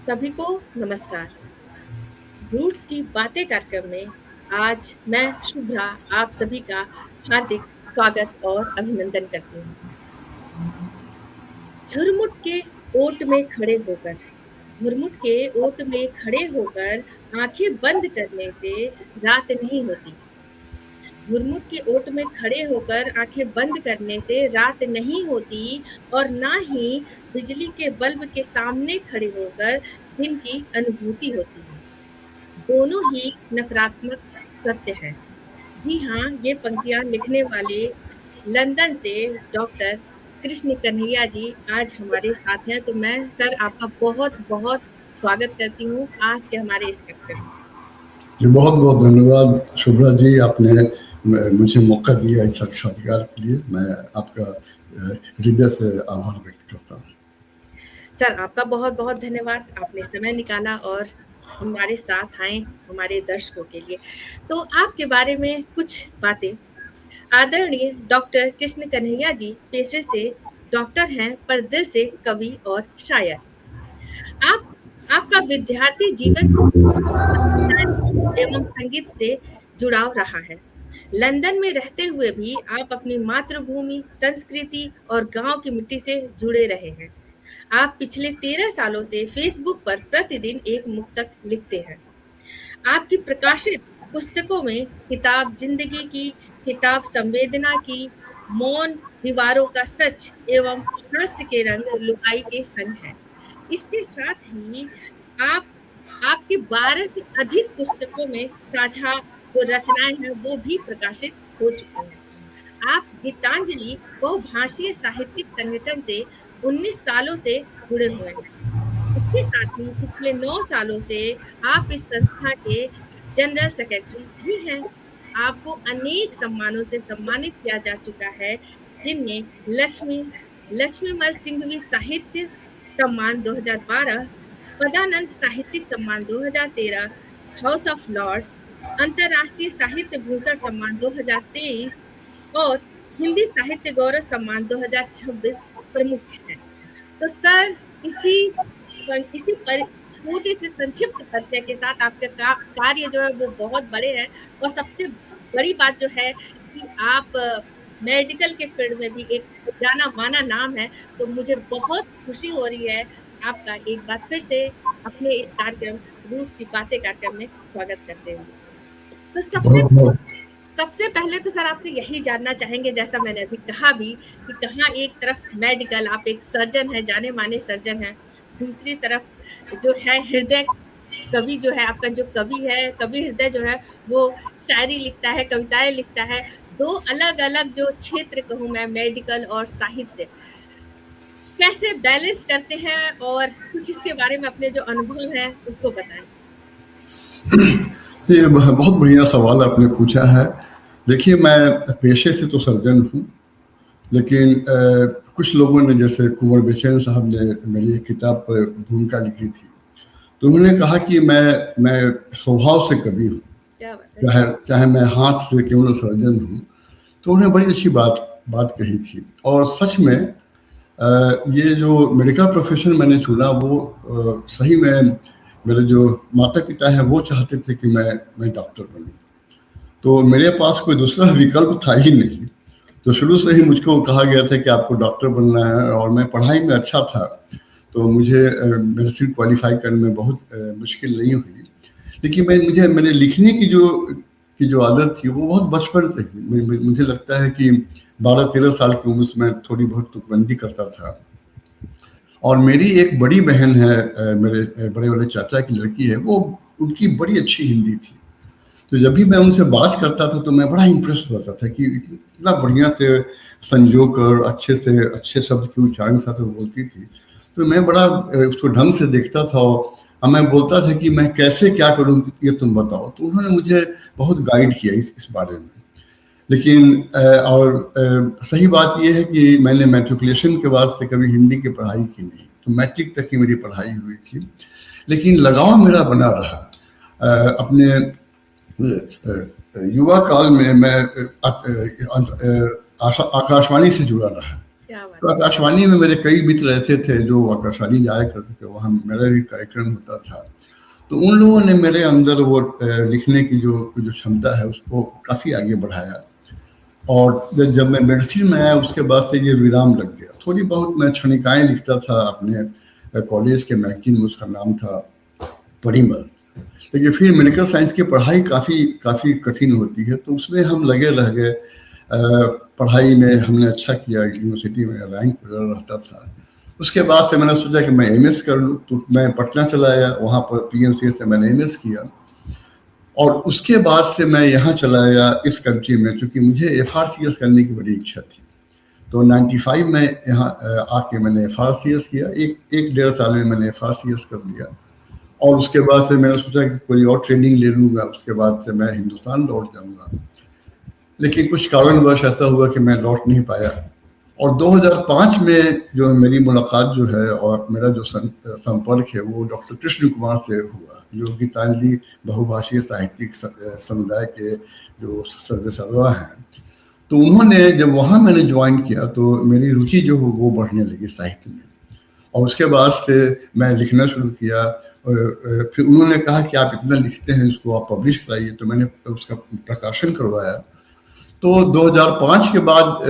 सभी को नमस्कार। रूट्स की बातें कार्यक्रम में आज मैं शुभ्रा आप सभी का हार्दिक स्वागत और अभिनंदन करती हूँ। झुरमुट के ओट में खड़े होकर झुरमुट के ओट में खड़े होकर आंखें बंद करने से रात नहीं होती। झुरमुट के ओट में खड़े होकर आंखें बंद करने से रात नहीं होती और ना ही बिजली के बल्ब के सामने खड़े होकर दिन की अनुभूति होती है। दोनों ही नकारात्मक सत्य है। जी हाँ, ये पंक्तियाँ लिखने वाले लंदन से डॉक्टर कृष्ण कन्हैया जी आज हमारे साथ हैं। तो मैं सर आपका बहुत-बहुत स्वागत करती हूँ आज के हमारे इस कार्यक्रम में। जी बहुत बहुत धन्यवाद शुभ्रा जी, आपने मुझे मौका दिया इस साक्षात्कार के लिए। मैं आपका हृदय से आभार व्यक्त करता हूँ। सर आपका बहुत-बहुत धन्यवाद, आपने समय निकाला और हमारे साथ आए हमारे दर्शकों के लिए। तो आपके बारे में कुछ बातें। आदरणीय डॉक्टर कृष्ण कन्हैया जी पेशे से डॉक्टर हैं पर दिल से कवि और शायर। आपका विद्यार्थी जीवन एवं संगीत से जुड़ाव रहा है। लंदन में रहते हुए भी आप अपनी मातृभूमि, संस्कृति और गांव की मिट्टी से जुड़े रहे हैं। आप पिछले 13 सालों से फेसबुक पर प्रतिदिन एक मुक्तक लिखते हैं। आपकी प्रकाशित पुस्तकों में किताब जिंदगी की, किताब संवेदना की, मौन दीवारों का सच एवं हास्य के रंग लुगाई के संग है। इसके साथ ही आप आपकी 12 से अधिक पुस्तकों में साझा जो रचनाएं हैं वो भी प्रकाशित हो चुकी हैं। आप गीतांजलि बहुभाषीय साहित्यिक संगठन से 19 सालों से जुड़े हुए हैं। इसके साथ ही पिछले 9 सालों से आप इस संस्था के जनरल सेक्रेटरी भी हैं। आपको अनेक सम्मानों से सम्मानित किया जा चुका है, जिनमें लक्ष्मीमल सिंघवी साहित्य सम्मान 2012, पदानंद साहित्यिक सम्मान 2013, हाउस ऑफ लॉर्ड्स, अंतर्राष्ट्रीय साहित्य भूषण सम्मान 2023 और हिंदी साहित्य गौरव सम्मान 2026 प्रमुख हैं। तो सर इसी छोटे से संक्षिप्त परिचय के साथ आपका कार्य जो है वो बहुत बड़े हैं और सबसे बड़ी बात जो है कि आप मेडिकल के फील्ड में भी एक जाना माना नाम है। तो मुझे बहुत खुशी हो रही है आपका एक बार फिर से अपने इस कार्यक्रम रूट्स की बातें कार्यक्रम में स्वागत करते हुए। तो सबसे पहले तो सर आपसे यही जानना चाहेंगे, जैसा मैंने अभी कहा भी कि कहाँ एक तरफ मेडिकल, आप एक सर्जन है, जाने माने सर्जन है, दूसरी तरफ जो है हृदय कवि जो है, आपका जो कवि है, कवि हृदय जो है वो शायरी लिखता है, कविताएं लिखता है। दो अलग अलग जो क्षेत्र कहूँ मैं, मेडिकल और साहित्य, कैसे बैलेंस करते हैं और कुछ इसके बारे में अपने जो अनुभव है उसको बताएं। ये बहुत बढ़िया सवाल आपने पूछा है। देखिए, मैं पेशे से तो सर्जन हूँ, लेकिन कुछ लोगों ने, जैसे कुंवर बेचैन साहब ने मेरी एक किताब पर भूमिका लिखी थी, तो उन्होंने कहा कि मैं स्वभाव से कवि हूँ, चाहे मैं हाथ से क्यों न सर्जन हूँ। तो उन्होंने बड़ी अच्छी बात कही थी। और सच में ये जो मेडिकल प्रोफेशन मैंने चुना वो सही में मेरे जो माता पिता हैं वो चाहते थे कि मैं डॉक्टर बनूं, तो मेरे पास कोई दूसरा विकल्प था ही नहीं। तो शुरू से ही मुझको कहा गया था कि आपको डॉक्टर बनना है, और मैं पढ़ाई में अच्छा था, तो मुझे मेडिसिन क्वालिफाई करने में बहुत मुश्किल नहीं हुई। लेकिन मैंने लिखने की जो आदत थी वो बहुत बचपन से ही। मुझे लगता है कि 12-13 साल की उम्र से मैं थोड़ी बहुत तुकबंदी करता था। और मेरी एक बड़ी बहन है, मेरे बड़े वाले चाचा की लड़की है, वो उनकी बड़ी अच्छी हिंदी थी। तो जब भी मैं उनसे बात करता था तो मैं बड़ा इम्प्रेस होता था कि इतना बढ़िया से संजो कर अच्छे शब्द के उच्चारण साथ वो बोलती थी। तो मैं बड़ा उसको ढंग से देखता था और मैं बोलता था कि मैं कैसे क्या करूँ, ये तुम बताओ। तो उन्होंने मुझे बहुत गाइड किया इस बारे में। लेकिन सही बात यह है कि मैंने मैट्रिकुलेशन के बाद से कभी हिंदी की पढ़ाई की नहीं, तो मैट्रिक तक की मेरी पढ़ाई हुई थी। लेकिन लगाव मेरा बना रहा। अपने युवा काल में मैं आकाशवाणी से जुड़ा रहा। क्या बात तो है! आकाशवाणी में मेरे कई मित्र ऐसे थे जो आकाशवाणी जाया करते थे, वहाँ मेरा भी कार्यक्रम होता था। तो उन लोगों ने मेरे अंदर वो लिखने की जो क्षमता है उसको काफ़ी आगे बढ़ाया। और जब मैं मेडिसिन में आया उसके बाद से ये विराम लग गया। थोड़ी बहुत मैं क्षणिकाएँ लिखता था अपने कॉलेज के मैगज़ीन में, उसका नाम था परिमल। लेकिन फिर मेडिकल साइंस की पढ़ाई काफ़ी काफ़ी कठिन होती है, तो उसमें हम लगे रह गए। पढ़ाई में हमने अच्छा किया, यूनिवर्सिटी में रैंक वगैरह रहता था। उसके बाद से मैंने सोचा कि मैं एमएस कर लूँ, तो मैं पटना चला आया, वहाँ पर पीएमसीएच से मैंने एमएस किया। और उसके बाद से मैं यहाँ चला आया इस कंट्री में, क्योंकि मुझे एफआरसीएस करने की बड़ी इच्छा थी। तो 95 में यहाँ आके मैंने एफआरसीएस किया। एक डेढ़ साल में मैंने एफआरसीएस कर लिया। और उसके बाद से मैंने सोचा कि कोई और ट्रेनिंग ले लूँगा, उसके बाद से मैं हिंदुस्तान लौट जाऊँगा। लेकिन कुछ कारणवश ऐसा हुआ कि मैं लौट नहीं पाया। और 2005 में जो मेरी मुलाकात जो है और मेरा जो संपर्क है वो डॉक्टर कृष्ण कुमार से हुआ, जो गीतांजलि बहुभाषीय साहित्यिक समुदाय के जो सदस्य हैं। तो उन्होंने जब वहाँ मैंने ज्वाइन किया तो मेरी रुचि जो हो वो बढ़ने लगी साहित्य में। और उसके बाद से मैं लिखना शुरू किया। फिर उन्होंने कहा कि आप इतना लिखते हैं, इसको आप पब्लिश कराइए। तो मैंने उसका प्रकाशन करवाया। तो 2005 के बाद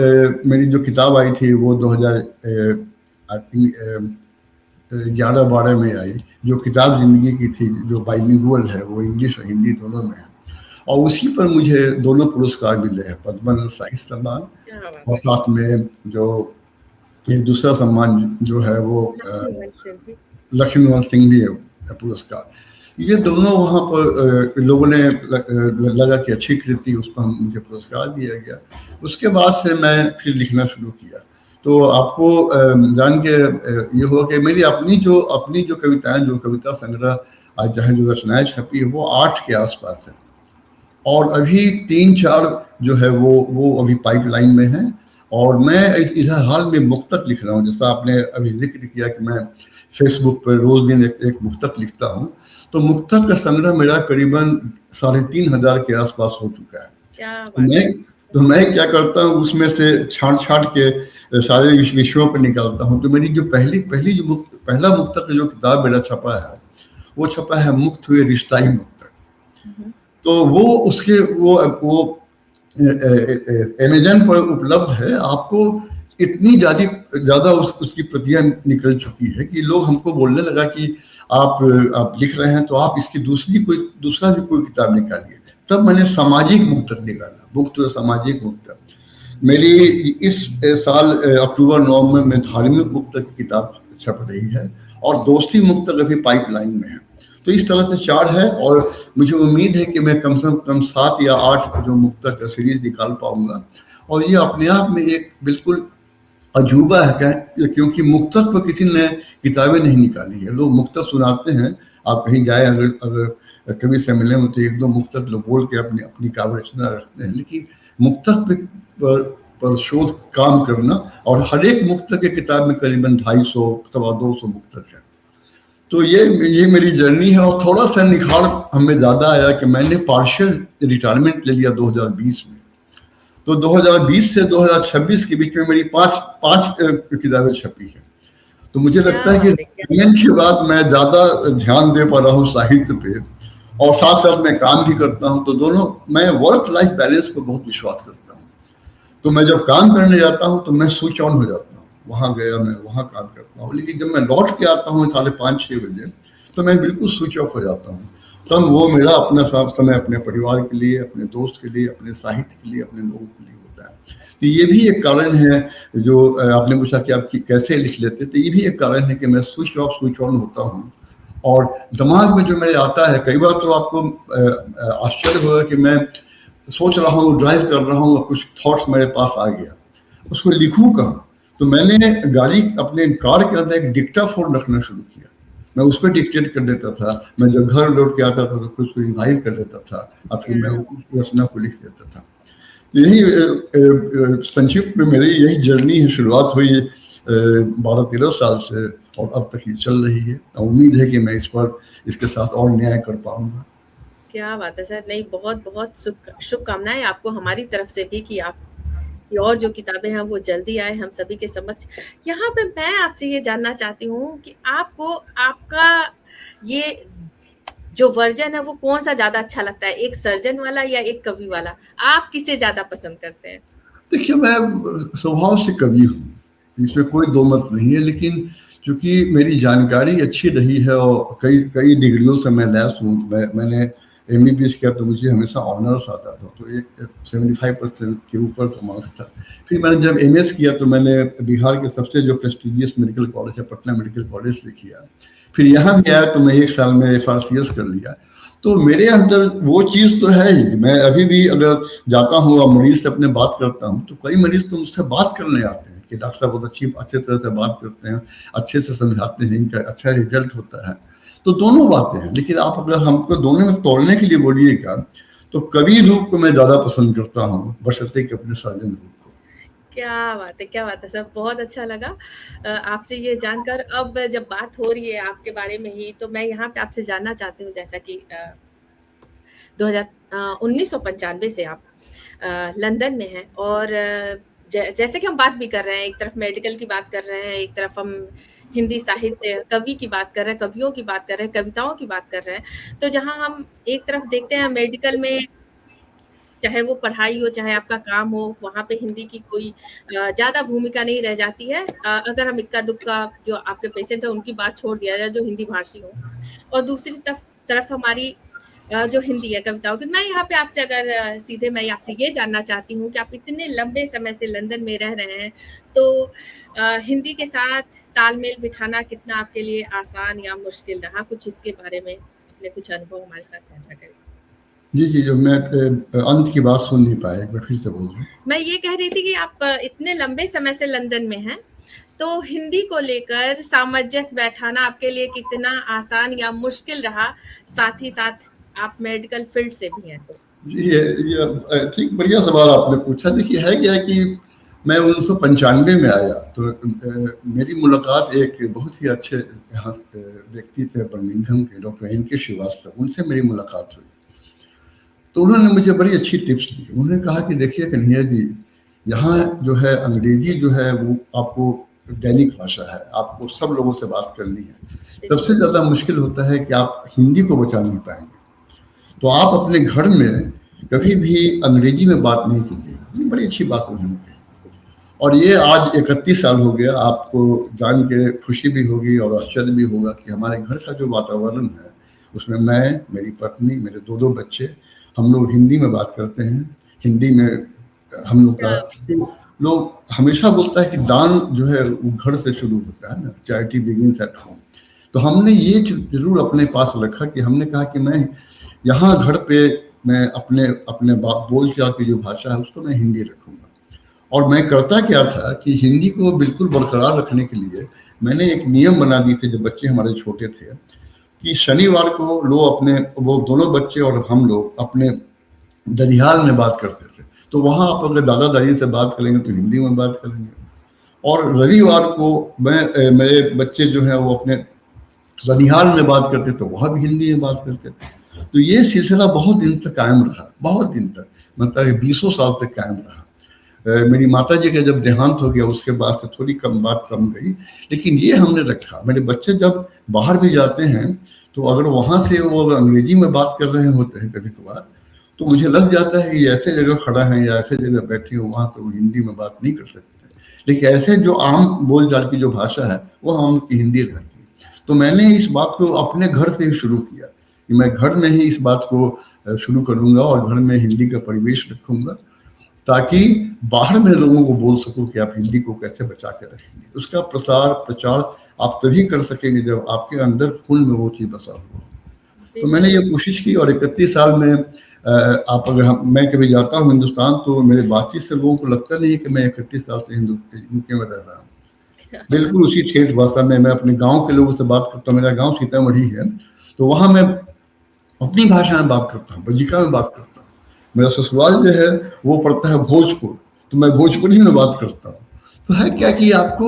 मेरी जो किताब आई थी वो 2011-12 में आई, जो किताब ज़िंदगी की थी, जो बाइलिंगुअल है, वो इंग्लिश और हिंदी दोनों में है। और उसी पर मुझे दोनों पुरस्कार मिले हैं, पद्मश्री साहित्य सम्मान क्या बात और है! साथ में जो एक दूसरा सम्मान जो है वो लक्ष्मीवंत सिंह भी। लक्ष्मीवंत सिंह भी पुरस्कार। ये दोनों वहाँ पर लोगों ने लगा कि अच्छी कृति, उस पर मुझे पुरस्कार दिया गया। उसके बाद से मैं फिर लिखना शुरू किया। तो आपको जान के ये हुआ कि मेरी अपनी जो कविताएं, जो कविता संग्रह आज जहाँ जो रचनाएं छपी है वो 8 के आसपास है। और अभी 3-4 जो है वो अभी पाइपलाइन में है। और मैं इधर हाल में मुक्तक लिख रहा हूँ। जैसा आपने अभी जिक्र किया कि मैं फेसबुक पर रोज दिन एक मुक्तक लिखता हूँ, तो मुक्तक का संग्रह मेरा करीबन 3500 के आसपास हो चुका है। क्या तो बात मैं है! तो मैं क्या करता हूँ, उसमें से छाँट-छाँट के सारे विषयों पर निकालता हूँ। तो मेरी जो पहली जो पहला मुक्तक जो किताब मेरा छपा है, वो छपा है मुक्त हुए रिश्ता ही मुक्तक। हुँ, तो वो उसके वो अमेज़न पर उपलब्ध है। आपको इतनी ज़्यादा उसकी प्रतियाँ निकल चुकी है कि लोग हमको बोलने लगा कि आप लिख रहे हैं तो आप इसकी दूसरा भी कोई किताब निकालिए। तब मैंने सामाजिक मुक्तक निकाला, मुक्त सामाजिक मुक्तक। मेरी इस साल अक्टूबर-नवंबर में धार्मिक मुक्तक की किताब छप रही है और दोस्ती मुक्तक अभी पाइपलाइन में है। तो इस तरह से 4 है और मुझे उम्मीद है कि मैं कम से कम 7 या 8 जो मुक्तक सीरीज़ निकाल पाऊँगा। और ये अपने आप में एक बिल्कुल अजूबा है, क्योंकि मुक्तक पर किसी ने किताबें नहीं निकाली है। लोग मुक्तक सुनाते हैं, आप कहीं जाए अगर अगर कवि से मिले हो तो 1-2 मुक्तक लोग बोल के अपनी अपनी काव्य रचना रखते हैं। लेकिन मुक्तक पर शोध काम करना, और हर एक मुक्तक की किताब में करीबन 250 सवा 200 मुक्तक है। तो ये मेरी जर्नी है। और थोड़ा-सा निखार हमें ज़्यादा आया कि मैंने पार्शियल रिटायरमेंट ले लिया 2020 में। तो 2020 से 2026 के बीच में मेरी 5 किताबें छपी हैं। तो मुझे लगता क्या है कि बात है! क्या रिटायरमेंट के बाद मैं ज़्यादा ध्यान दे पा रहा हूँ साहित्य पे, और साथ-साथ मैं काम भी करता हूँ। तो दोनों, मैं वर्क लाइफ बैलेंस पे बहुत विश्वास करता हूँ। तो मैं जब काम करने जाता हूँ तो मैं स्विच ऑन हो जाता हूँ। वहाँ गया, मैं वहाँ काम करता हूँ। लेकिन जब मैं लौट के आता हूँ साढ़े 5-6 बजे, तो मैं बिल्कुल स्विच ऑफ हो जाता हूँ। तब वो मेरा अपना समय अपने परिवार के लिए, अपने दोस्त के लिए, अपने साहित्य के लिए, अपने लोगों के लिए होता है। तो ये भी एक कारण है, जो आपने पूछा कि आप कैसे लिख लेते, तो ये भी एक कारण है कि मैं स्विच ऑफ स्विच ऑन होता हूँ। और दिमाग में जो मेरे आता है, कई बार तो आपको आश्चर्य होगा कि मैं सोच रहा हूँ, ड्राइव कर रहा हूँ और कुछ थॉट्स मेरे पास आ गया, उसको लिखूँ कहाँ? तो मैंने गाड़ी अपने कार के अंदर एक डिक्टाफोन रखना शुरू किया। मैं उस पे डिक्टेट कर देता था। मैं जब घर लौट के आता था तो कुछ को रिवाइव कर लेता था और फिर मैं उस रचना को लिख देता था। तो यही संक्षिप्त में मेरी यही जर्नी है। शुरुआत हुई 12-13 साल से और अब तक ये चल रही है। उम्मीद है कि मैं इसके साथ और न्याय कर पाऊँगा। क्या बात है सर! नहीं, बहुत-बहुत शुभकामनाएँ आपको हमारी तरफ से भी कि आप कि और जो किताबें हैं वो जल्दी आए हम सभी के समक्ष। यहाँ पे मैं आपसे ये जानना चाहती हूँ कि आपको आपका ये जो वर्जन है वो कौन-सा ज़्यादा अच्छा लगता है? एक सर्जन वाला या एक कवि वाला? आप किसे ज़्यादा पसंद करते हैं? देखिए, मैं स्वभाव से कवि हूँ, इसमें कोई दो मत नहीं है, लेकिन चूँकि मेरी जानकारी अच्छी रही है और कई कई डिग्रियों से मैं लैस हूँ। मैंने एमबीबीएस किया तो मुझे हमेशा ऑनर्स आता था, तो एक 75% के ऊपर का मार्क्स था। फिर मैंने जब एमएस किया तो मैंने बिहार के सबसे जो प्रेस्टिजियस मेडिकल कॉलेज है, पटना मेडिकल कॉलेज से किया। फिर यहाँ भी आया तो मैं 1 साल में एफआरसीएस कर लिया। तो मेरे अंदर वो चीज़ तो है ही। मैं अभी भी अगर जाता हूँ और मरीज़ से अपने बात करता हूँ, तो कई मरीज़ तो मुझसे बात करने आते हैं कि डॉक्टर साहब बहुत अच्छे तरह से बात करते हैं, अच्छे से समझाते हैं, इनका अच्छा रिज़ल्ट होता है। तो दोनों बातें हैं, लेकिन आप अगर हमको दोनों में तोड़ने के लिए बोलिएगा, तो कवि रूप को मैं ज़्यादा पसंद करता हूँ, बशर्ते कि अपने सर्जन रूप को। क्या बात है सर, बहुत अच्छा लगा आपसे ये जानकर। अब जब बात हो रही है आपके बारे में ही, तो मैं यहाँ पे आपसे जानना चाहती हूँ जैसा कि 1995 से आप लंदन में हैं और जैसे कि हम बात भी कर रहे हैं, एक तरफ मेडिकल की बात कर रहे हैं, एक तरफ हम हिंदी साहित्य कवि की बात कर रहे हैं, कवियों की बात कर रहे हैं, कविताओं की बात कर रहे हैं। तो जहाँ हम एक तरफ देखते हैं मेडिकल में, चाहे वो पढ़ाई हो, चाहे आपका काम हो, वहाँ पे हिंदी की कोई ज़्यादा भूमिका नहीं रह जाती है। अगर हम इक्का-दुक्का जो आपके पेशेंट हैं, उनकी बात छोड़ दिया जाए, जो हिंदी भाषी हों। और दूसरी तरफ हमारी जो हिंदी है कविताओं की। मैं यहाँ पे आपसे अगर सीधे मैं आपसे ये जानना चाहती हूँ कि आप इतने लंबे समय से लंदन में रह रहे हैं, तो हिंदी के साथ तालमेल बिठाना कितना आपके लिए आसान या मुश्किल रहा? कुछ इसके बारे में अपने कुछ अनुभव हमारे साथ साझा करें। जी, जी, जो मैं अंत की बात सुन नहीं पाया, एक बार फिर से बोलिए। मैं ये कह रही थी कि आप इतने लंबे समय से लंदन में हैं, तो हिंदी को लेकर सामंजस्य बैठाना आपके लिए कितना आसान या मुश्किल रहा? साथ ही साथ आप मेडिकल फील्ड से भी हैं तो। जी, ये ठीक बढ़िया सवाल आपने पूछा। देखिए, है क्या कि मैं 1995 में आया, तो मेरी मुलाकात एक बहुत ही अच्छे यहाँ व्यक्ति थे बर्मिंघम के, डॉक्टर एन.के. श्रीवास्तव, उनसे मेरी मुलाकात हुई। तो उन्होंने मुझे बड़ी अच्छी टिप्स दी। उन्होंने कहा कि देखिए कन्हैया जी, यहाँ जो है अंग्रेजी जो है वो आपको दैनिक भाषा है, आपको सब लोगों से बात करनी है। सबसे ज़्यादा मुश्किल होता है कि आप हिंदी को बचा नहीं पाएँगे। तो आप अपने घर में कभी भी अंग्रेजी में बात नहीं कीजिएगा। ये बड़ी अच्छी बात उन्होंने कही। और ये आज 31 साल हो गया, आपको जान के खुशी भी होगी और आश्चर्य भी होगा कि हमारे घर का जो वातावरण है, उसमें मैं, मेरी पत्नी, मेरे 2-2 बच्चे, हम लोग हिंदी में बात करते हैं। हिंदी में हम लोग क्या का लोग हमेशा बोलता है कि दान जो है वो घर से शुरू होता है ना, चैरिटी बिगिन्स एट होम। तो हमने ये ज़रूर अपने पास रखा कि हमने कहा कि मैं यहाँ घर पे मैं अपने अपने बोलचाल की जो भाषा है उसको मैं हिंदी रखूँगा। और मैं करता क्या था कि हिंदी को बिल्कुल बरकरार रखने के लिए मैंने एक नियम बना दिए थे जब बच्चे हमारे छोटे थे, कि शनिवार को वो दोनों बच्चे और हम लोग अपने दनिहाल में बात करते थे। तो वहाँ आप अगर दादा-दादी से बात करेंगे तो हिंदी में बात करेंगे। और रविवार को मेरे बच्चे जो हैं वो अपने बनिहाल में बात करते तो वहाँ भी हिंदी में बात करते थे। तो ये सिलसिला बहुत दिन तक कायम रहा, बहुत दिन तक, मतलब 20 साल तक कायम रहा। मेरी माताजी का जब देहांत हो गया उसके बाद से थोड़ी बात कम गई, लेकिन ये हमने रखा। मेरे बच्चे जब बाहर भी जाते हैं, तो अगर वहाँ से वो अगर अंग्रेजी में बात कर रहे होते हैं कभी-कभार, तो मुझे लग जाता है कि ये ऐसे जगह खड़ा है या ऐसे जगह बैठे हो, वहाँ तो वो हिंदी में बात नहीं कर सकते। लेकिन ऐसे जो आम बोलचाल की जो भाषा है, वो हम की हिंदी रहती है। तो मैंने इस बात को अपने घर से ही शुरू किया कि मैं घर में ही इस बात को शुरू करूँगा और घर में हिंदी का परिवेश रखूँगा, ताकि बाहर में लोगों को बोल सकूँ कि आप हिंदी को कैसे बचा के रखेंगे। उसका प्रचार आप तभी कर सकेंगे जब आपके अंदर खून में वो चीज़ बसा हो। तो मैंने ये कोशिश की और 31 साल में आप अगर मैं कभी जाता हूँ हिंदुस्तान, तो मेरे बातचीत से लोगों को लगता नहीं है कि मैं 31 साल से यूके में रह रहा हूँ। बिल्कुल उसी ठेठ भाषा में मैं अपने गाँव के लोगों से बात करता हूँ। मेरा गाँव सीतामढ़ी है, तो वहाँ मैं अपनी भाषा में बात करता हूँ, बज्जिका में बात करता हूँ। मेरा ससुराल जो है वो पड़ता है भोजपुर, तो मैं भोजपुरी में बात करता हूँ। तो है क्या कि आप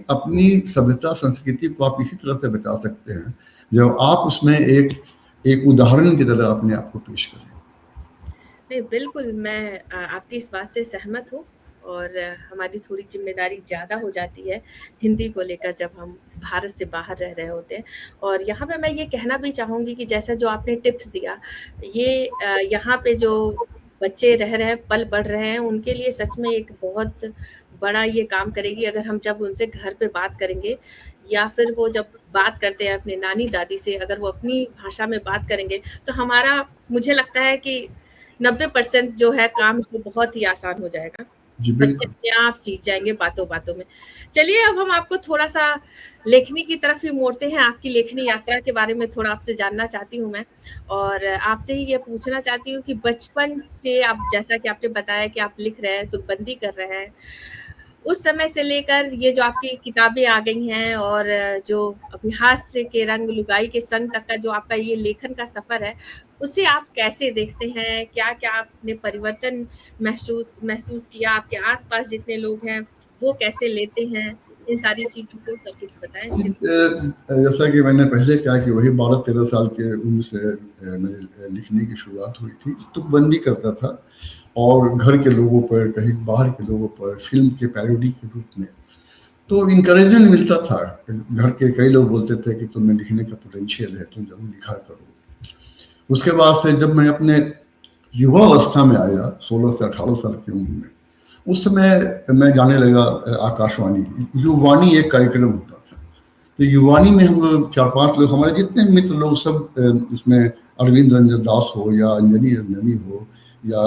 अपनी सभ्यता संस्कृति को आप इसी तरह से बचा सकते हैं जब आप उसमें एक उदाहरण की तरह अपने आप को पेश करें। नहीं, बिल्कुल मैं आपकी इस बात से सहमत हूँ और हमारी थोड़ी ज़िम्मेदारी ज़्यादा हो जाती है हिंदी को लेकर जब हम भारत से बाहर रह रहे होते हैं। और यहाँ पे मैं ये कहना भी चाहूँगी कि जैसा जो आपने टिप्स दिया, ये यहाँ पे जो बच्चे रह रहे हैं, पल बढ़ रहे हैं, उनके लिए सच में एक बहुत बड़ा ये काम करेगी अगर हम जब उनसे घर पे बात करेंगे या फिर वो जब बात करते हैं अपने नानी-दादी से, अगर वो अपनी भाषा में बात करेंगे, तो हमारा मुझे लगता है कि 90% जो है काम वो बहुत ही आसान हो जाएगा। जी, बच्चे बिल्कुल। अपने आप सीख जाएँगे बातों-बातों में। चलिए अब हम आपको थोड़ा-सा लेखनी की तरफ ही मोड़ते हैं, आपकी लेखनी यात्रा के बारे में थोड़ा आपसे जानना चाहती हूँ मैं और आपसे ही ये पूछना चाहती हूँ कि बचपन से आप जैसा कि आपने बताया कि आप लिख रहे हैं, तुकबंदी कर रहे हैं, उस समय से लेकर ये जो आपकी किताबें आ गई हैं और जो अभी हास्य के रंग लुगाई के संग तक का जो आपका ये लेखन का सफ़र है, उसे आप कैसे देखते हैं? क्या-क्या आपने परिवर्तन महसूस महसूस किया? आपके आस-पास जितने लोग हैं, वो कैसे लेते हैं? इन सारी चीज़ों को सब कुछ बताएँ इसके बारे में। जैसा कि मैंने पहले कहा कि वही 12-13 साल के उम्र से मेरे लिखने की शुरुआत हुई थी। तुकबंदी करता था और घर के लोगों पर, कहीं बाहर के लोगों पर, फ़िल्म के पैरोडी के रूप में। तो एनकरेजमेंट मिलता था। घर के कई लोग बोलते थे कि तुम्हें लिखने का पोटेंशियल है, तुम ज़रूर लिखा करो। उसके बाद से जब मैं अपने युवावस्था में आया, 16 से 18 साल की उम्र में, उस समय मैं जाने लगा आकाशवाणी। युवानी एक कार्यक्रम होता था। तो युवानी में हम लोग 4-5 लोग, हमारे जितने मित्र लोग सब उसमें अरविंद रंजन दास हो या अंजनी रंजनी हो या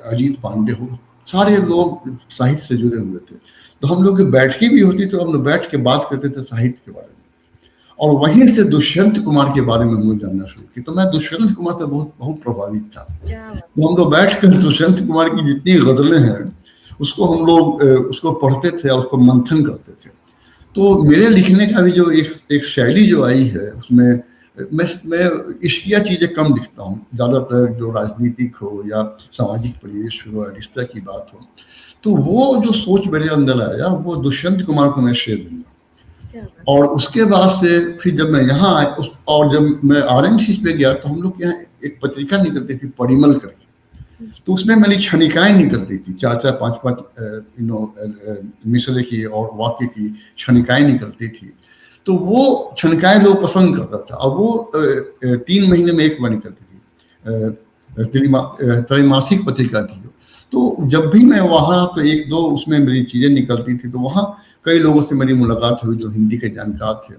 अजीत पांडे हो, सारे लोग साहित्य से जुड़े हुए थे। तो हम लोग की बैठकी भी होती तो हम लोग बैठ के बात करते थे साहित्य के बारे में। और वहीं से दुष्यंत कुमार के बारे में हम लोग जानना शुरू किया। तो मैं दुष्यंत कुमार से बहुत बहुत प्रभावित था। क्या बात तो हम लोग बैठ कर दुष्यंत कुमार की जितनी गज़लें हैं, उसको हम लोग उसको पढ़ते थे और उसको मंथन करते थे। तो मेरे लिखने का भी जो एक शैली जो आई है, उसमें मैं इश्किया चीज़ें कम लिखता हूँ। ज़्यादातर जो राजनीतिक हो या सामाजिक परिवेश हो या रिश्ते की बात हो, तो वो जो सोच मेरे अंदर आया, वो दुष्यंत कुमार को मैं श्रेय दूँगा। क्या बात और उसके बाद से फिर जब मैं यहाँ आया और जब मैं आरएमसी पे गया, तो हम लोग के यहाँ एक पत्रिका निकलती थी परिमल करके। तो उसमें मेरी क्षणिकाएँ निकलती थी, 4-4 5-5 मिसरे की और वाक्य की क्षणिकाएँ निकलती थी। तो वो क्षणिकाएँ लोग पसंद करता था और वो 3 महीने में 1 बार निकलती थी। त्रैमासिक पत्रिका थी वो। तो जब भी मैं वहाँ तो 1-2 उसमें मेरी चीज़ें निकलती थी, तो वहाँ कई लोगों से मेरी मुलाकात हुई जो हिंदी के जानकार थे।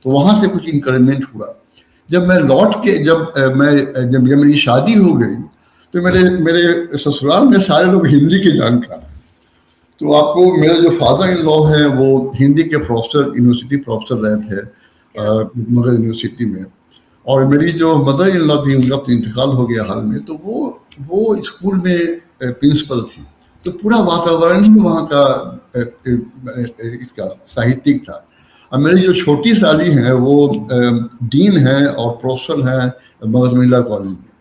तो वहाँ से कुछ इंकरेजमेंट हुआ। जब मैं लौट के जब मेरी शादी हो गई, तो मेरे मेरे ससुराल में सारे लोग हिंदी के जानकार। तो आपको मेरे जो फादर इन लॉ हैं, वो हिंदी के प्रोफ़ेसर, यूनिवर्सिटी प्रोफ़ेसर रहे थे मगध यूनिवर्सिटी में। और मेरी जो मदर इन लॉ थी, उनका तो इंतकाल हो गया हाल में, तो वो स्कूल में प्रिंसिपल थी। तो पूरा वातावरण ही वहाँ का इसका साहित्यिक था। और मेरी जो छोटी साली हैं, वो डीन हैं और प्रोफ़ेसर हैं मगध महिला कॉलेज में।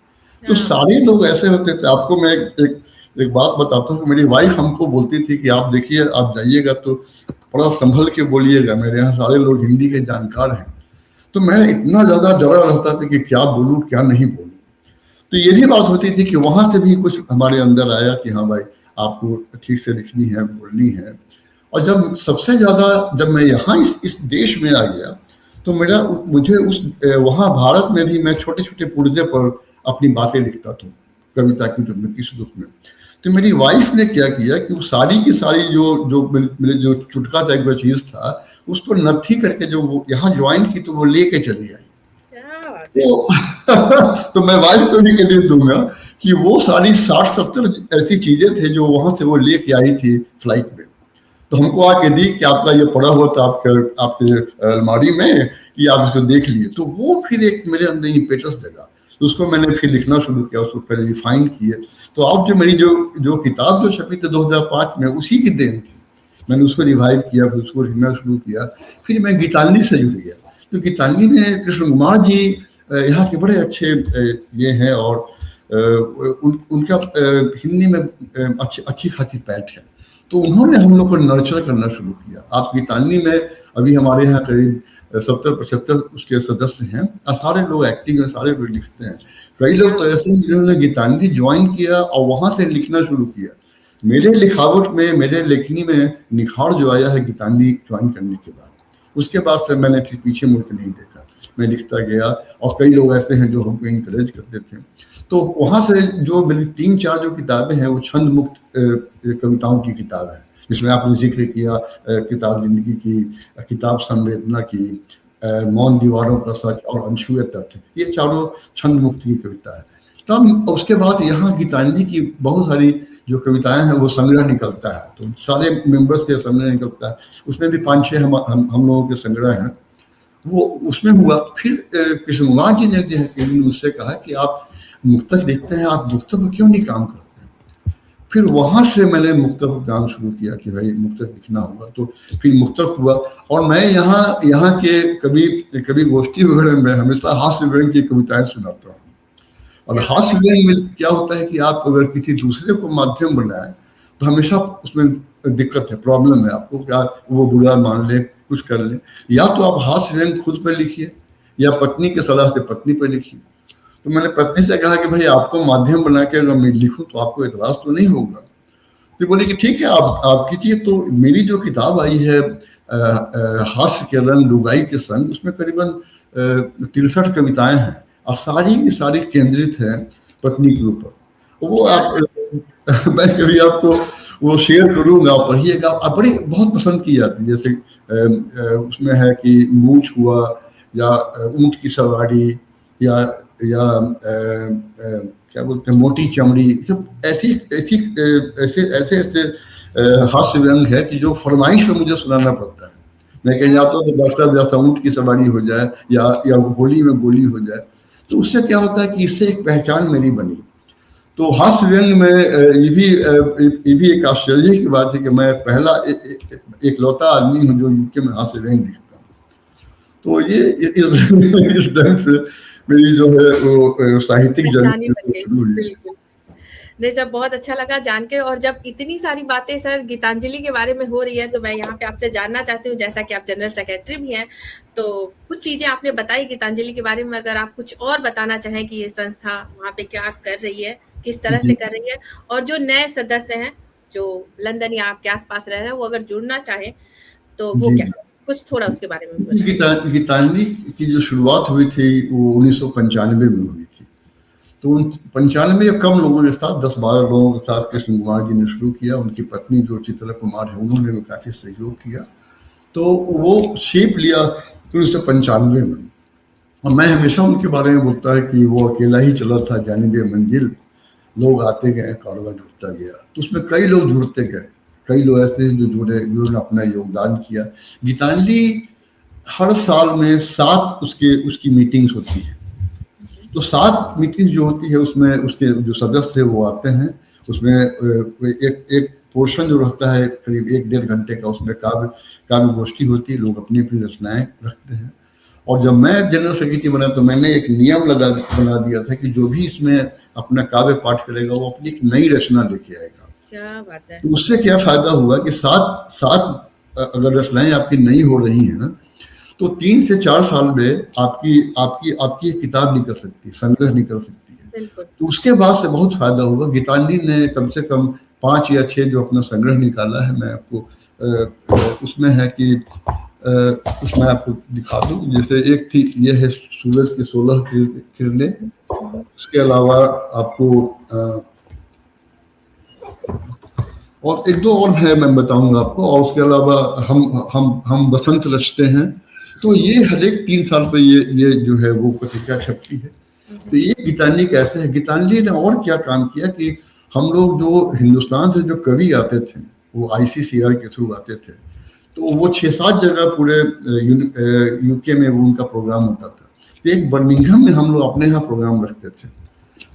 तो हाँ। सारे लोग ऐसे होते थे। आपको मैं एक बात बताता हूँ कि मेरी वाइफ़ हमको बोलती थी कि आप देखिए, आप जाइएगा तो थोड़ा सँभल के बोलिएगा, मेरे यहाँ सारे लोग हिंदी के जानकार हैं। तो मैं इतना ज़्यादा डरा रहता था कि क्या बोलूँ, क्या नहीं बोलूँ। तो ये भी बात होती थी कि वहाँ से भी कुछ हमारे अंदर आया कि हाँ भाई, आपको ठीक से लिखनी है, बोलनी है। और जब सबसे ज़्यादा जब मैं यहाँ इस देश में आ गया, तो मुझे वहाँ भारत में भी मैं छोटे-छोटे पुर्ज़े पर अपनी बातें लिखता था, कविता की रूप किस रूप में। तो मेरी वाइफ़ ने क्या किया कि वो सारी की सारी जो मेरे जो चुटका टाइप का चीज़ था, उसको नत्थी करके जो वो यहाँ जॉइन की, तो वो लेके चली आई। क्या बात है! तो तो मैं वाइफ़ को भी क्रेडिट दूँगा कि वो सारी 60-70 ऐसी चीज़ें थे जो वहाँ से वो लेके आई थी फ्लाइट में। तो हमको आके दी कि आपका ये पड़ा हुआ था आपके अलमारी में, कि आप इसको देख लिए। तो वो फिर एक मेरे अंदर इम्पेटस जगा। तो उसको मैंने फिर लिखना शुरू किया, उसको पहले रिफाइन किए। तो अब जो मेरी जो किताब जो छपी थी 2005 में, उसी की देन थी। मैंने उसको रिवाइव किया, फिर उसको लिखना शुरू किया। फिर मैं गीतांजलि से जुड़ गया। तो गीतांजलि में कृष्ण कुमार जी यहाँ के बड़े अच्छे ये हैं और उनका हिंदी में अच्छी खासी पैठ है। तो उन्होंने हम लोग को नर्चर करना शुरू किया। आप गीतांजलि में अभी हमारे यहाँ करीब 70-75 उसके सदस्य हैं और सारे लोग एक्टिव हैं, सारे लोग लिखते हैं। कई लोग तो ऐसे हैं जिन्होंने गीतांजलि ज्वाइन किया और वहाँ से लिखना शुरू किया। मेरे लिखावट में, मेरे लेखनी में निखार जो आया है गीतांजलि ज्वाइन करने के बाद, उसके बाद से मैंने फिर पीछे मुड़ के नहीं देखा, मैं लिखता गया। और कई लोग ऐसे हैं जो हमको इंकरेज करते थे। तो वहाँ से जो मेरी 3-4 जो किताबें हैं वो छंद मुक्त कविताओं की किताब है, जिसमें आपने जिक्र किया किताब जिंदगी की, किताब संवेदना की, मौन दीवारों का सच और अनछुए तथ्य, ये चारों छंद मुक्त की कविता है। तब उसके बाद यहाँ गीतांजलि की बहुत सारी जो कविताएं हैं वो संग्रह निकलता है, तो सारे मेंबर्स के संग्रह निकलता है, उसमें भी 5-6 हम लोगों के संग्रह हैं, वो उसमें हुआ। फिर कृष्णकुमार जी ने एक दिन मुझसे कहा कि आप मुक्तक लिखते हैं, आप मुक्तक पर क्यों नहीं काम करते? फिर वहां से मैंने मुक्तक पर काम शुरू किया कि भाई मुक्तक लिखना होगा, तो फिर मुक्तक हुआ। और मैं यहाँ के कभी गोष्ठी वगैरह में हमेशा हास्य व्यंग की कविताएं सुनाता हूँ। और हास्य व्यंग में क्या होता है कि आप अगर किसी दूसरे को माध्यम बनाए तो हमेशा उसमें दिक्कत है, प्रॉब्लम है आपको, क्या वो बुरा मान ले, कुछ कर ले। या तो आप हास्य व्यंग खुद पर लिखिए या पत्नी के सलाह से पत्नी पर लिखिए। तो मैंने पत्नी से कहा कि भाई आपको माध्यम बना के अगर मैं लिखूं तो आपको एतराज तो नहीं होगा? तो बोली कि ठीक है आप कीजिए। तो मेरी जो किताब आई है हास्य के रंग लुगाई के संग, उसमें करीबन 63 कविताएं हैं और सारी की सारी केंद्रित है पत्नी के ऊपर। वो आप मैं कभी आपको वो शेयर करूंगा, आप पढ़िएगा, आप बड़ी बहुत पसंद की जाती है। जैसे उसमें है कि मूछ हुआ या ऊंट की सवारी या क्या बोलते हैं मोटी चमड़ी, सब ऐसे ऐसे हास्य व्यंग है कि जो फरमाइश में मुझे सुनाना पड़ता है। मैं कहीं जाता हूँ तो डॉक्टर जैसा ऊंट की सवारी हो जाए या गोली में गोली हो जाए, तो उससे क्या होता है कि इससे एक पहचान मेरी बनी। तो हास्य व्यंग में ये भी एक आश्चर्य की बात है कि मैं पहला एक लौता आदमी हूँ जो यूके में हास्य व्यंग लिखता हूँ। तो ये इस ढंग से मेरी जो है वो साहित्यिक जर्नी शुरू हुई। बिल्कुल नहीं सर, बहुत अच्छा लगा जान के। और जब इतनी सारी बातें सर गीतांजलि के बारे में हो रही है तो मैं यहाँ पे आपसे जानना चाहती हूँ, जैसा कि आप जनरल सेक्रेटरी भी हैं, तो कुछ चीजें आपने बताई गीतांजलि के बारे में, अगर आप कुछ और बताना चाहें कि ये संस्था वहाँ पे क्या कर रही है, किस तरह से कर रही है, और जो नए सदस्य हैं जो लंदन या आपके आसपास रह रहे हैं वो अगर जुड़ना चाहे तो वो क्या, कुछ थोड़ा उसके बारे में बताएं। गीतांजलि की जो शुरुआत हुई थी वो 1995 में हुई थी। तो 95 या कम लोगों के साथ 10-12 लोगों के साथ कृष्ण कुमार जी ने शुरू किया। उनकी पत्नी जो चित्रा कुमार है उन्होंने भी काफ़ी सहयोग किया। तो वो शेप लिया 1995 में। और मैं हमेशा उनके बारे में बोलता है कि वो अकेला ही चला था जानिबे मंजिल, लोग आते गए कारवा जुड़ता गया। तो उसमें कई लोग जुड़ते गए, कई लोग ऐसे हैं जो जुड़े, जिन्होंने अपना योगदान किया। गीतांजलि हर साल में 7 उसकी मीटिंग्स होती है। तो 7 मीटिंग जो होती है उसमें उसके जो सदस्य है वो आते हैं। उसमें एक पोर्शन जो रहता है करीब 1-1.5 घंटे का, उसमें काव्य गोष्ठी होती है, लोग अपनी अपनी रचनाएं रखते हैं। और जब मैं जनरल सेक्रेटरी बना तो मैंने एक नियम बना दिया था कि जो भी इसमें अपना काव्य पाठ करेगा वो अपनी एक नई रचना लेके आएगा। क्या बात है। तो उससे क्या फायदा हुआ कि 7 अगर रचनाएं आपकी नई हो रही हैं ना, तो 3 से 4 साल में आपकी एक किताब निकल सकती है, संग्रह निकल सकती है। तो उसके बाद से बहुत फायदा हुआ। गीतांजलि ने कम से कम 5 या 6 जो अपना संग्रह निकाला है, मैं आपको उसमें है कि उसमें आपको दिखा दूं। जैसे एक थी, ये है सूरज की 16 किरणें। उसके अलावा आपको और 1-2 और है, मैं बताऊंगा आपको। और उसके अलावा हम बसंत रचते हैं। तो ये हर एक 3 साल पे ये जो है वो पत्रिका छपती है। तो ये गीतांजलि कैसे है, गीतांजलि ने और क्या काम किया कि हम लोग जो हिंदुस्तान से जो कवि आते थे वो ICCR के थ्रू आते थे। तो वो 6-7 जगह पूरे यूके में वो उनका प्रोग्राम होता था। तो एक बर्मिंघम में हम लोग अपने यहाँ प्रोग्राम रखते थे।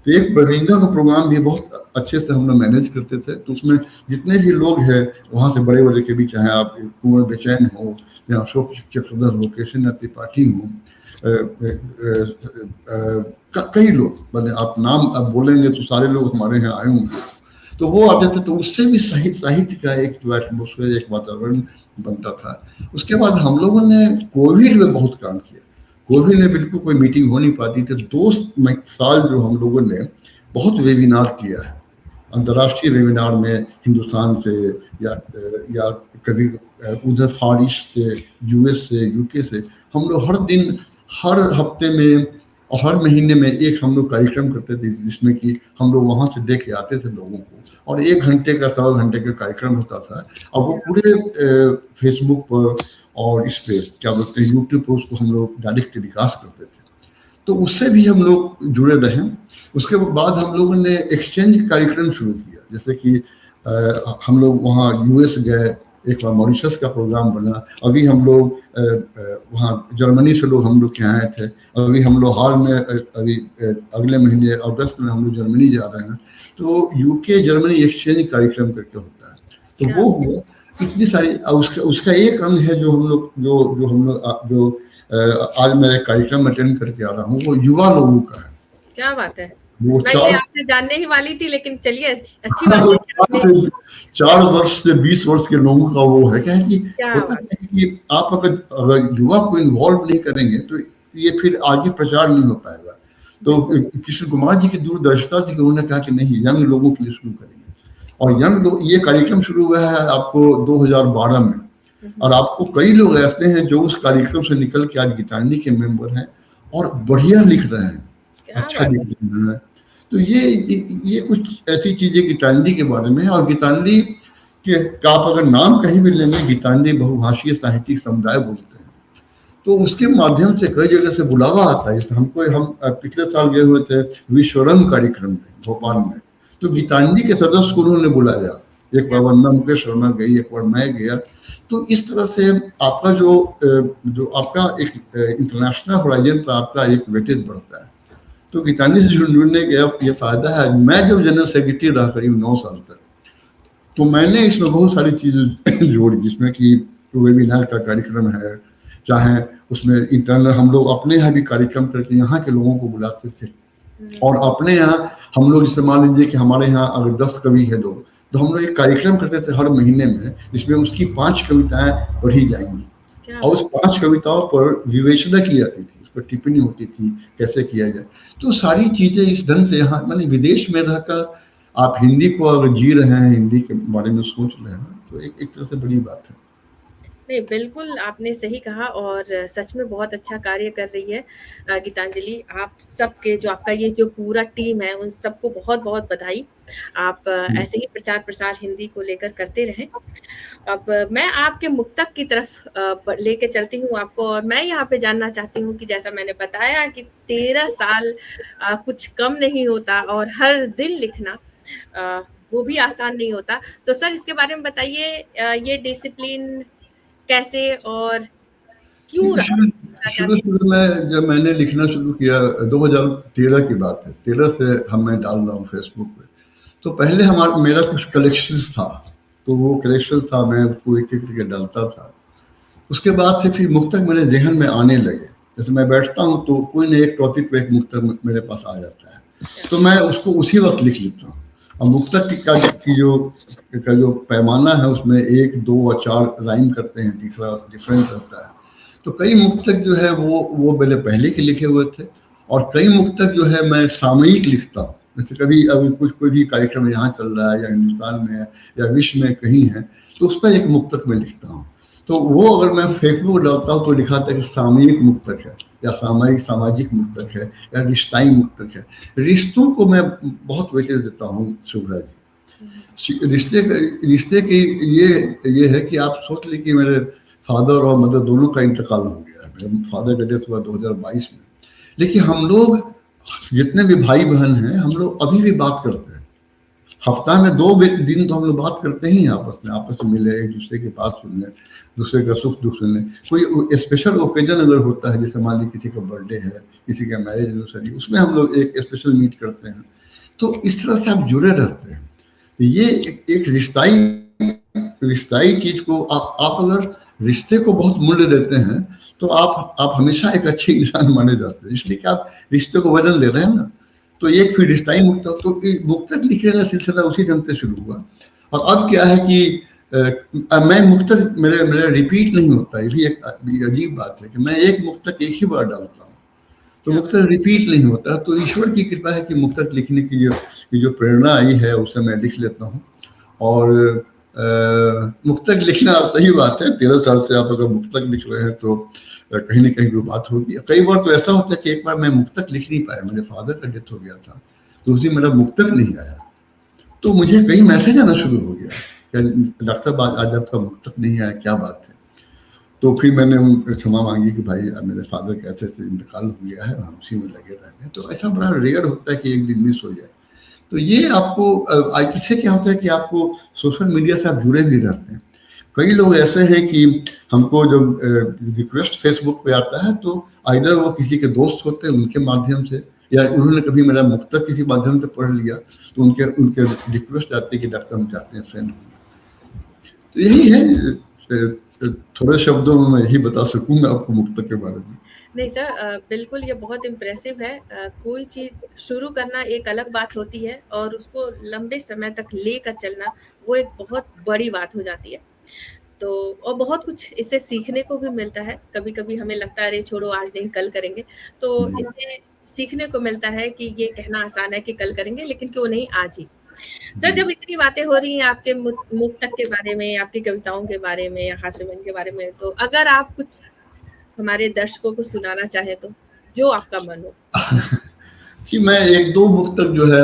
तो एक बर्मिंघम का प्रोग्राम भी बहुत अच्छे से हम लोग मैनेज करते थे। तो उसमें जितने भी लोग हैं वहाँ से बड़े बड़े के भी, चाहे आप कुंवर बेचैन हो या अशोक चक्रधर हो, केशवनाथ त्रिपाठी हो, कई लोग, मतलब आप नाम अब बोलेंगे तो सारे लोग हमारे यहाँ आए होंगे। तो वो आते थे। तो उससे भी साहित्य का एक जो एटमोसफेयर, एक वातावरण बनता था। उसके बाद हम लोगों ने कोविड में बहुत काम किया। कोविड में बिल्कुल कोई मीटिंग हो नहीं पाती थी। 2 साल जो हम लोगों ने बहुत वेबिनार किया है। अंतर्राष्ट्रीय वेबिनार में हिंदुस्तान से या कभी उधर फार ईस्ट से, यूएस से, यूके से, हम लोग हर दिन, हर हफ्ते में और हर महीने में एक हम लोग कार्यक्रम करते थे, जिसमें कि हम लोग वहाँ से देख के आते थे लोगों को, और 1 घंटे का, 1.25 घंटे का कार्यक्रम होता था, और वो पूरे फेसबुक पर और इस पे क्या बोलते हैं यूट्यूब पर उसको हम लोग डायरेक्ट टेलीकास्ट करते थे। तो उससे भी हम लोग जुड़े रहे। उसके बाद हम लोगों ने एक्सचेंज कार्यक्रम शुरू किया, जैसे कि हम लोग वहाँ यूएस गए, एक बार मॉरिशस का प्रोग्राम बना, अभी हम लोग वहाँ जर्मनी से लोग हम लोग के आए थे, अभी हम लोग हाल में अभी अगले महीने अगस्त में हम लोग जर्मनी जा रहे हैं। तो यूके जर्मनी एक्सचेंज कार्यक्रम करके होता है, तो वो हुआ। इतनी सारी उसका एक अंग है जो हम लोग जो आज मैं एक कार्यक्रम अटेंड करके आ रहा हूँ, वो युवा लोगों का है। क्या बात है, वो मैं ये आपसे जानने ही वाली थी, लेकिन चलिए अच्छी बात है। 4 वर्ष से 20 वर्ष के लोगों का वो है, क्या है कि होता है कि आप अगर युवा को इन्वॉल्व नहीं करेंगे तो ये फिर आगे प्रचार नहीं हो पाएगा। तो कृष्ण कुमार जी की दूरदर्शिता थी कि उन्होंने कहा कि नहीं, यंग लोगों के लिए शुरू करेंगे, और यंग लोग, ये कार्यक्रम शुरू हुआ है आपको 2012 में, और आपको कई लोग ऐसे हैं जो उस कार्यक्रम से निकल के आज गीतांजलि के मेंबर हैं और बढ़िया लिख रहे हैं, अच्छा लिख रहे हैं। तो ये कुछ ऐसी चीजें गीतांजलि के बारे में है। और गीतांजलि के का आप अगर नाम कहीं भी लेंगे, गीतांजलि बहुभाषीय साहित्यिक समुदाय बोलते हैं, तो उसके माध्यम से कई जगह से बुलावा आता है। हम पिछले साल गए हुए थे विश्वरंग कार्यक्रम में भोपाल में, तो गीतांजलि के सदस्य को उन्होंने बुलाया, एक बार वंदना मुकेश शर्मा गई, एक बार मैं गया। तो इस तरह से आपका जो आपका एक इंटरनेशनल होराइजन पर आपका एक वेटेज बढ़ता है। तो गीतांजलि से जुड़ने का ये फायदा है। मैं जब जनरल सेक्रेटरी रहा करीब 9 साल तक, तो मैंने इसमें बहुत सारी चीजें जोड़ी, जिसमें कि वेबिनार का कार्यक्रम है, चाहे उसमें इंटरनल हम लोग अपने यहाँ भी कार्यक्रम करके यहाँ के लोगों को बुलाते थे, और अपने यहाँ हम लोग, जैसे मान लीजिए कि हमारे यहाँ अगर 10 कवि है तो हम लोग एक कार्यक्रम करते थे हर महीने में, जिसमें उसकी 5 कविताएं पढ़ी जाएंगी, और उस 5 कविताओं पर विवेचना की जाती थी, उस पर टिप्पणी होती थी कैसे किया जाए। तो सारी चीजें इस ढंग से यहाँ, मैंने विदेश में रहकर आप हिंदी को अगर जी रहे हैं, हिंदी के बारे में सोच रहे हैं, तो एक तरह से बड़ी बात है। नहीं, बिल्कुल आपने सही कहा, और सच में बहुत अच्छा कार्य कर रही है गीतांजलि। आप सबके जो आपका ये जो पूरा टीम है, उन सबको बहुत बहुत बधाई। आप ऐसे ही प्रचार प्रसार हिंदी को लेकर करते रहें। अब मैं आपके मुक्तक की तरफ लेके चलती हूँ आपको, और मैं यहाँ पे जानना चाहती हूँ कि जैसा मैंने बताया कि 13 साल कुछ कम नहीं होता, और हर दिन लिखना वो भी आसान नहीं होता। तो सर इसके बारे में बताइए, ये डिसिप्लिन कैसे और क्यों रहा? शुरू में जब मैंने लिखना शुरू किया, 2013 की बात है, 13 से मैं डाल रहा हूँ फेसबुक पे। तो पहले मेरा कुछ कलेक्शंस था, तो वो कलेक्शन था, मैं उसको एक करके डालता था। उसके बाद से फिर मुक्तक मेरे जहन में आने लगे। जैसे मैं बैठता हूँ तो कोई न एक टॉपिक पे एक मुक्तक मेरे पास आ जाता है, तो मैं उसको उसी वक्त लिख लेता हूँ। और मुक्तक का जो पैमाना है, उसमें 1, 2 और 4 राइम करते हैं, तीसरा डिफरेंट रहता है। तो कई मुक्तक जो है वो मेरे पहले के लिखे हुए थे, और कई मुक्तक जो है मैं सामयिक लिखता हूँ। जैसे कभी अभी कोई भी कार्यक्रम यहाँ चल रहा है, या हिंदुस्तान में है, या विश्व में कहीं है, तो उस पर एक मुक्तक मैं लिखता हूँ। तो वो अगर मैं फेसबुक डालता हूँ तो लिखा था कि सामयिक मुक्तक है, या सामाजिक मुक्तक है, या रिश्ताई मुक्तक है। रिश्तों को मैं बहुत वेटेज देता हूँ शुभ्रा जी। रिश्ते की ये है कि आप सोच लें कि मेरे फादर और मदर दोनों का इंतकाल हो गया। मेरे फादर का डेथ हुआ 2022 में, लेकिन हम लोग जितने भी भाई बहन हैं, हम लोग अभी भी बात करते हैं। हफ्ता में 2 दिन तो हम लोग बात करते ही हैं, आपस में मिले, एक दूसरे की बात सुन लें, दूसरे का सुख दुख सुन लें। कोई स्पेशल ओकेजन अगर होता है, जैसे मान लीजिए किसी का बर्थडे है, किसी का मैरिज एनिवर्सरी, उसमें हम लोग एक स्पेशल मीट करते हैं। तो इस तरह से आप जुड़े रहते हैं। ये एक रिश्ताई चीज को आप अगर रिश्ते को बहुत मूल्य देते हैं, तो आप हमेशा एक अच्छे इंसान माने जाते हैं, इसलिए कि आप रिश्ते को वजन दे रहे हैं ना। तो एक फिर रिश्ताई मुक्तक, तो मुक्तक लिखने का सिलसिला उसी ढंग से शुरू हुआ। और अब क्या है कि मैं मुक्तक मेरा रिपीट नहीं होता, ये भी एक अजीब बात है कि मैं एक मुक्तक एक ही बार डालता हूँ। तो क्या मुक्तक रिपीट नहीं होता। तो ईश्वर की कृपा है कि मुक्तक लिखने की जो प्रेरणा आई है उसे मैं लिख लेता हूँ। और मुक्तक लिखना सही बात है, 13 साल से आप अगर मुक्तक लिख रहे हैं तो कहीं ना कहीं वो बात होगी। कई बार तो ऐसा होता है कि एक बार मैं मुक्तक लिख नहीं पाया, मेरे फादर का डेथ हो गया था, तो उस दिन मेरा मुक्तक नहीं आया, तो मुझे कई मैसेज आना शुरू हो गया कि डॉक्टर साहब आज आपका मुक्तक नहीं आया, क्या बात है। तो फिर मैंने उनसे क्षमा मांगी कि भाई मेरे फादर का ऐसे इंतकाल हो गया है, हम उसी में लगे रहते हैं। तो ऐसा बड़ा रेयर होता है कि एक दिन मिस हो जाए। तो ये आपको इससे क्या होता है कि आपको सोशल मीडिया से आप जुड़े भी रहते हैं। कई लोग ऐसे हैं कि हमको जब रिक्वेस्ट फेसबुक पे आता है तो आइदर वो किसी के दोस्त होते हैं उनके माध्यम से, या उन्होंने कभी मेरा मुक्तक किसी माध्यम से पढ़ लिया तो उनके रिक्वेस्ट आती है कि डॉक्टर हम चाहते हैं फ्रेंड हों। तो यही है, थोड़े शब्दों में मैं यही बता सकूंगा आपको मुक्तक के बारे में। नहीं सर, बिल्कुल ये बहुत इम्प्रेसिव है। कोई चीज़ शुरू करना एक अलग बात होती है और उसको लंबे समय तक लेकर चलना वो एक बहुत बड़ी बात हो जाती है। तो और बहुत कुछ इससे सीखने को भी मिलता है। कभी-कभी हमें लगता है अरे छोड़ो आज नहीं कल करेंगे, तो इससे सीखने को मिलता है कि ये कहना आसान है कि कल करेंगे, लेकिन क्यों नहीं आज ही। सर जब इतनी बातें हो रही हैं आपके मुक्तक के बारे में, आपकी कविताओं के बारे में या हास्यवन के बारे में, तो अगर आप कुछ हमारे दर्शकों को सुनाना चाहे तो जो आपका मन हो। जी, मैं एक दो मुक्तक जो है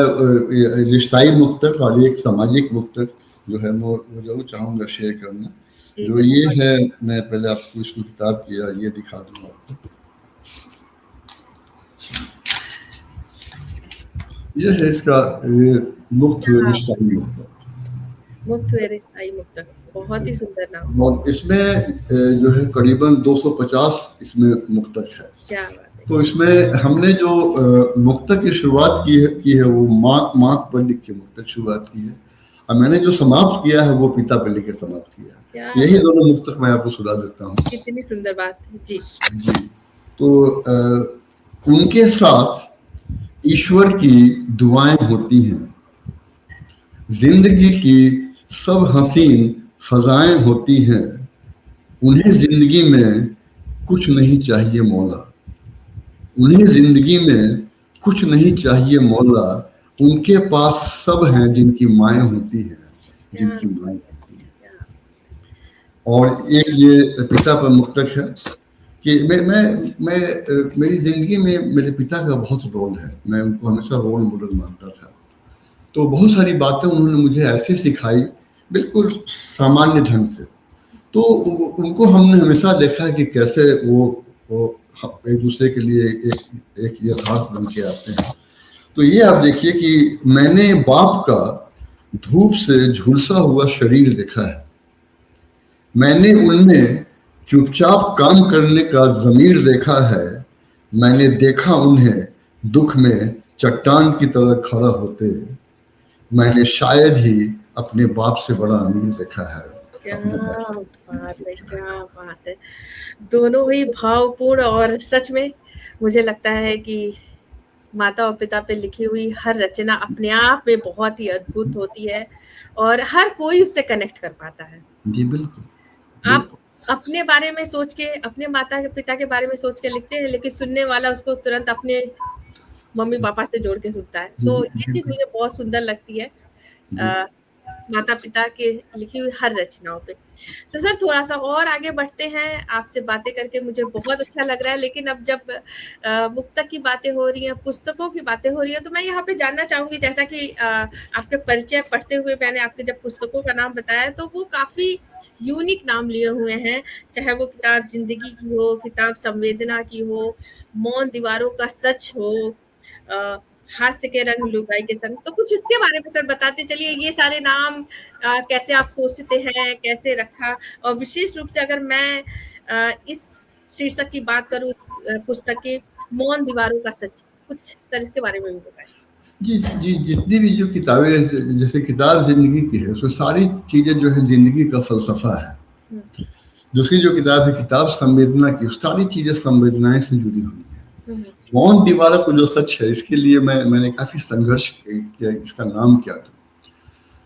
रिश्ताई मुक्तक और एक सामाजिक मुक्तक जो है वो जरूर चाहूंगा शेयर करना। जी जो सर। ये है, मैं पहले आपको इसको किताब किया ये दिखा दूंगा आपको। ये है इसका ये मुक्त हाँ, रिश्ताई मुक्तक। मुक्त हुए रिश्ताई मुक्तक, बहुत ही सुंदर नाम। और इसमें जो है करीबन 250 इसमें मुक्तक है। क्या बात है। तो इसमें हमने जो मुक्तक की शुरुआत की है वो माँ पर लिख के मुक्तक शुरुआत की है, और मैंने जो समाप्त किया है वो पिता पर लिख के समाप्त किया क्या है। यही बात, दोनों मुक्तक मैं आपको सुना देता हूँ। कितनी सुंदर बात जी। जी, तो उनके साथ ईश्वर की दुआएं होती हैं, जिंदगी की सब हसीन फजाएं होती हैं, उन्हें जिंदगी में कुछ नहीं चाहिए मौला, उन्हें जिंदगी में कुछ नहीं चाहिए मौला, उनके पास सब हैं जिनकी माएँ होती हैं, क्या जिनकी माएँ होती हैं। क्या और एक ये पिता पर मुक्तक है कि मेरी जिंदगी में मेरे पिता का बहुत रोल है, मैं उनको हमेशा रोल मॉडल मानता था। तो बहुत सारी बातें उन्होंने मुझे ऐसे सिखाई बिल्कुल सामान्य ढंग से। तो उनको हमने हमेशा देखा है कि कैसे वो एक दूसरे के लिए एक यथार्थ बन के आते हैं। तो ये आप देखिए कि मैंने बाप का धूप से झुलसा हुआ शरीर देखा है, मैंने उनमें चुपचाप काम करने का ज़मीर देखा है, मैंने देखा उन्हें दुख में चट्टान की तरह खड़ा होते, मैंने शायद ही अपने बाप से बड़ा अमीर देखा है क्या अपने बाप से। बात है, क्या बात है। दोनों ही भावपूर्ण और सच में मुझे लगता है कि माता और पिता पे लिखी हुई हर रचना अपने आप में बहुत ही अद्भुत होती है और हर कोई उससे कनेक्ट कर पाता है। जी बिल्कुल, आप बिल्कुल। अपने बारे में सोच के, अपने माता-पिता के बारे में सोच के लिखते हैं, लेकिन सुनने वाला उसको तुरंत अपने मम्मी-पापा से जोड़ के सुनता है। जी, तो जी, ये चीज़ बिल्कुल। मुझे बहुत सुंदर लगती है जी। अ, माता-पिता के लिखी हुई हर रचनाओं पे। तो सर थोड़ा-सा और आगे बढ़ते हैं, आपसे बातें करके मुझे बहुत अच्छा लग रहा है, लेकिन अब जब मुक्तक की बातें हो रही हैं, पुस्तकों की बातें हो रही हैं, तो मैं यहाँ पे जानना चाहूँगी जैसा कि आपके परिचय पढ़ते हुए मैंने आपके जब पुस्तकों का नाम बताया, तो वो काफ़ी यूनिक नाम लिए हुए हैं, चाहे वो किताब ज़िंदगी की हो, किताब संवेदना की हो, मौन दीवारों का सच हो, अ, हास्य के रंग लुगाई के संग। तो कुछ इसके बारे में सर बताते चलिए, ये सारे नाम कैसे आप सोचते हैं, कैसे रखा? और विशेष रूप से अगर मैं इस शीर्षक की बात करूँ इस पुस्तक की मौन दीवारों का सच, कुछ सर इसके बारे में भी बताएँ? जी, जी, जितनी भी जो किताबें जैसे किताब ज़िंदगी की है, उसमें सारी चीज़ें जो है ज़िंदगी का फ़लसफ़ा है। हुँ, दूसरी जो किताब है किताब संवेदना की, सारी चीज़ें संवेदनाएँ से जुड़ी हुई हैं। हुँ, हुँ। मौन दीवारों को जो सच है, इसके लिए मैंने काफ़ी संघर्ष किया, इसका नाम क्या दूँ?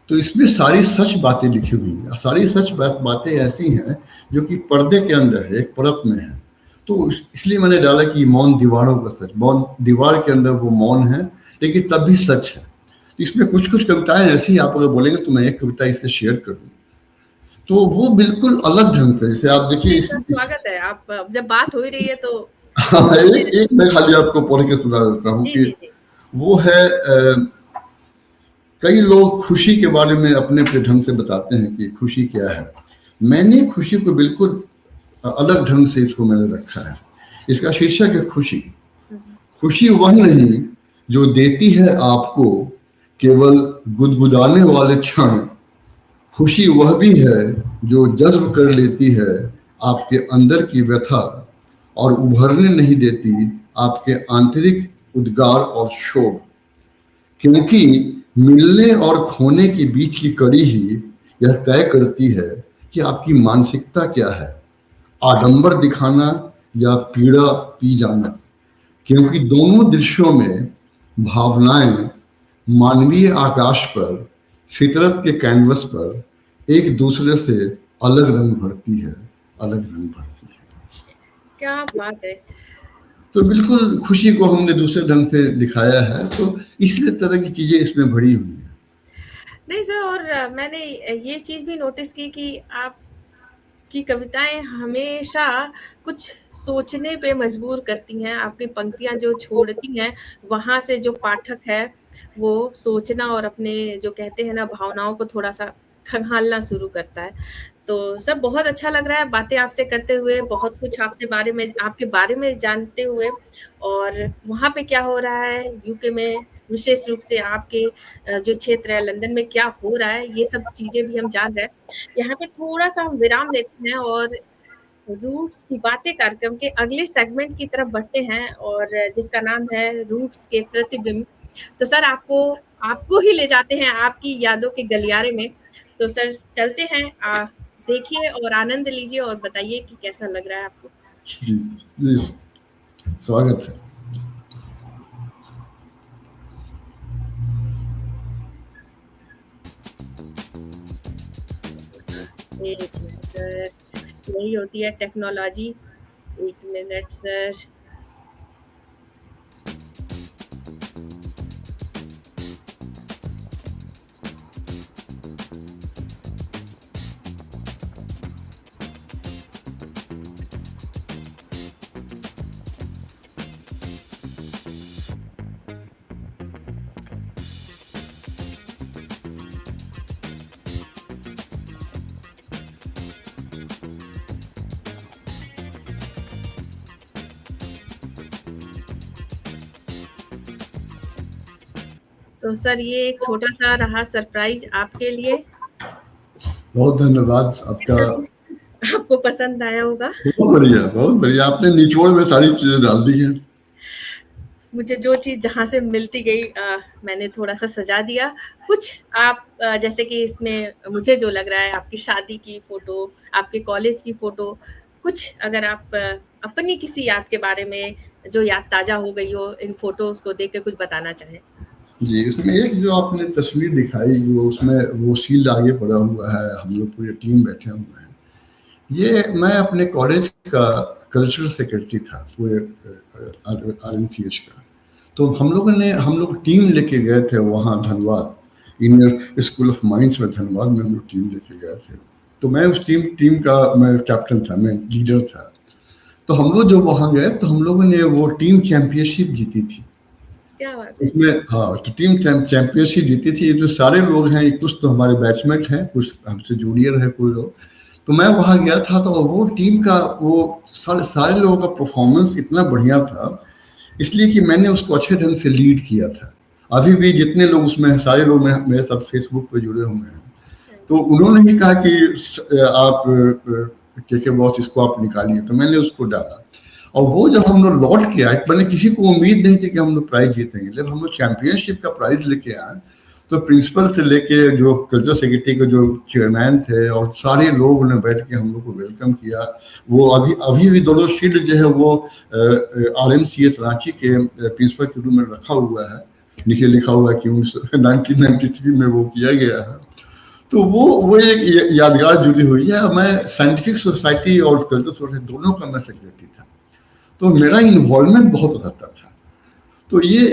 तो इसमें सारी सच बातें लिखी हुई हैं, सारी सच बातें ऐसी हैं जो कि पर्दे के अंदर है, एक परत में है। तो इसलिए मैंने डाला कि मौन दीवारों का सच, मौन दीवार के अंदर वो मौन है लेकिन तब भी सच है। इसमें कुछ कुछ कविताएं ऐसी, आप अगर बोलेंगे तो मैं एक कविता इससे शेयर कर दूं, तो वो बिल्कुल अलग ढंग से, जैसे आप देखिए जी सर, स्वागत है। आप जब बात हो ही रही है तो हाँ, एक एक मैं खाली आपको पढ़ के सुना देता हूँ जी कि जी जी। वो है कई लोग खुशी के बारे में अपने अपने ढंग से बताते हैं कि खुशी क्या है। मैंने खुशी को बिल्कुल अलग ढंग से इसको मैंने रखा है। इसका शीर्षक है खुशी। खुशी वह नहीं जो देती है आपको केवल गुदगुदाने वाले क्षण, खुशी वह भी है जो जज्ब कर लेती है आपके अंदर की व्यथा और उभरने नहीं देती आपके आंतरिक उद्गार और शोभ। क्योंकि मिलने और खोने के बीच की कड़ी ही यह तय करती है कि आपकी मानसिकता क्या है, आडंबर दिखाना या पीड़ा पी जाना। क्योंकि दोनों दृश्यों में भावनाएं मानवीय आकाश पर, फितरत के कैनवस पर एक दूसरे से अलग रंग भरती है, अलग रंग भरती है। क्या बात है। तो बिल्कुल खुशी को हमने दूसरे ढंग से दिखाया है, तो इसलिए तरह की चीजें इसमें भरी हुई है। नहीं सर, और मैंने ये चीज भी नोटिस की कि आपकी कविताएं हमेशा कुछ सोचने पे मजबूर करती हैं। आपकी पंक्तियां जो छोड़ती हैं वहां से जो पाठक है वो सोचना और अपने जो कहते हैं ना भावनाओं को थोड़ा सा खंगालना शुरू करता है। तो सब बहुत अच्छा लग रहा है बातें आपसे करते हुए, बहुत कुछ आपसे बारे में, आपके बारे में जानते हुए, और वहाँ पे क्या हो रहा है यूके में, विशेष रूप से आपके जो क्षेत्र है लंदन में क्या हो रहा है, ये सब चीजें भी हम जान रहे हैं। यहाँ पे थोड़ा सा हम विराम लेते हैं और रूट्स की बातें कार्यक्रम के अगले सेगमेंट की तरफ बढ़ते हैं, और जिसका नाम है रूट्स के प्रतिबिंब। तो सर आपको आपको ही ले जाते हैं आपकी यादों के गलियारे में। तो सर चलते हैं, देखिए और आनंद लीजिए और बताइए कि कैसा लग रहा है आपको। जी जी, स्वागत है। एक मिनट सर, यही होती है टेक्नोलॉजी। एक मिनट सर। तो सर ये एक छोटा सा रहा सरप्राइज आपके लिए। बहुत धन्यवाद आपका। आपको पसंद आया होगा। बहुत बढ़िया, बहुत बढ़िया, आपने निचोड़ में सारी चीजें डाल दी हैं। मुझे जो चीज़ जहाँ से मिलती गई मैंने थोड़ा सा सजा दिया। कुछ आप जैसे कि इसमें मुझे जो लग रहा है आपकी शादी की फ़ोटो, आपके कॉलेज की फ़ोटो, कुछ अगर आप अपनी किसी याद के बारे में जो याद ताज़ा हो गई हो इन फ़ोटोज़ को देख के कुछ बताना चाहें। जी, इसमें एक जो आपने तस्वीर दिखाई, वो उसमें वो शील्ड आगे पड़ा हुआ है, हम लोग पूरी टीम बैठे हुए हैं। ये मैं अपने कॉलेज का कल्चरल सेक्रेटरी था, पूरे RMCH का। तो हम लोग टीम लेके गए थे वहाँ Dhanbad, Indian school of mines में धनबाद में हम लोग टीम लेके गए थे। तो मैं उस टीम का मैं कैप्टन था, मैं लीडर था। तो हम लोग जब वहाँ गए तो हम लोगों ने वो टीम चैंपियनशिप जीती थी। क्या बात है। उसमें हाँ, तो टीम चैंपियनशिप जीती थी। जो सारे लोग हैं, कुछ तो हमारे बैचमेट हैं, कुछ हमसे जूनियर है कोई लोग। तो मैं वहाँ गया था, तो वो टीम का वो सारे लोगों का परफॉर्मेंस इतना बढ़िया था, इसलिए कि मैंने उसको अच्छे ढंग से लीड किया था। अभी भी जितने लोग उसमें हैं, सारे लोग मेरे साथ फेसबुक पे जुड़े हुए हैं। तो उन्होंने ही कहा कि आप के बॉस इसको आप निकालिए, तो मैंने उसको डाला। और वो जब हम लोग लौट के आए, मैंने किसी को उम्मीद नहीं थी कि हम लोग प्राइज जीतेंगे। जब हम लोग चैंपियनशिप का प्राइज लेके आए, तो प्रिंसिपल से लेके जो कल्चरल सेक्रेटरी के जो चेयरमैन थे और सारे लोग ने बैठ के हम लोग को वेलकम किया। वो अभी भी दोनों शील्ड जो है वो RMCH रांची के प्रिंसिपल के रूम में रखा हुआ है। नीचे लिखा हुआ है कि 1993 में वो किया गया है। तो वो एक यादगार जुड़ी हुई है। मैं साइंटिफिक सोसाइटी और कल्चरल सोसाइटी दोनों का मैं सेक्रेटरी था। तो मेरा इन्वॉल्वमेंट बहुत रहता था। तो ये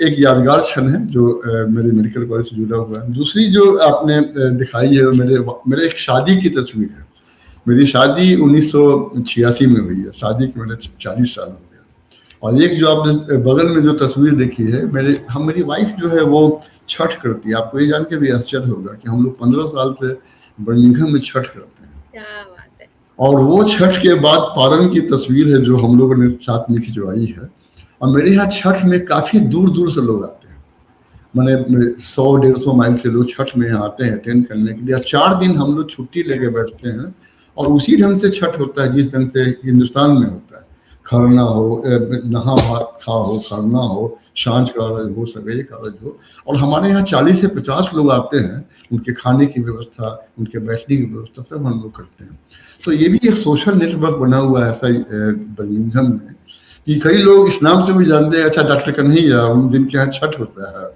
एक यादगार क्षण है जो मेरे मेडिकल कॉलेज से जुड़ा हुआ है। दूसरी जो आपने दिखाई है, मेरे एक शादी की तस्वीर है। मेरी शादी 1986 में हुई है, शादी के मेरे 40 साल हो गए। और एक जो आपने बगल में जो तस्वीर देखी है, मेरी वाइफ जो है वो छठ करती है। आपको ये जान के भी आश्चर्य होगा कि हम लोग 15 साल से बर्मिंघम में छठ करते हैं। क्या बात है। और वो छठ के बाद पारण की तस्वीर है जो हम लोगों ने साथ में खिंचवाई है। और मेरे यहाँ छठ में काफ़ी दूर दूर से लोग आते हैं, मैंने 100-150 माइल से लोग छठ में यहाँ आते हैं अटेंड करने के लिए। 4 दिन हम लोग छुट्टी लेके बैठते हैं और उसी ढंग से छठ होता है जिस ढंग से हिंदुस्तान में होता है। खरना हो, नहा भात खा हो, खरना हो, सांझ का अर्घ हो, सवेरे का अर्घ हो। और हमारे यहाँ 40 से 50 लोग आते हैं, उनके खाने की व्यवस्था, उनके बैठने की व्यवस्था सब हम लोग करते हैं। तो ये भी एक सोशल नेटवर्क बना हुआ है ऐसा बर्मिंघम में कि कई लोग इस नाम से भी जानते हैं, अच्छा डॉक्टर कन्हैया उन दिन के यहाँ छठ होता है।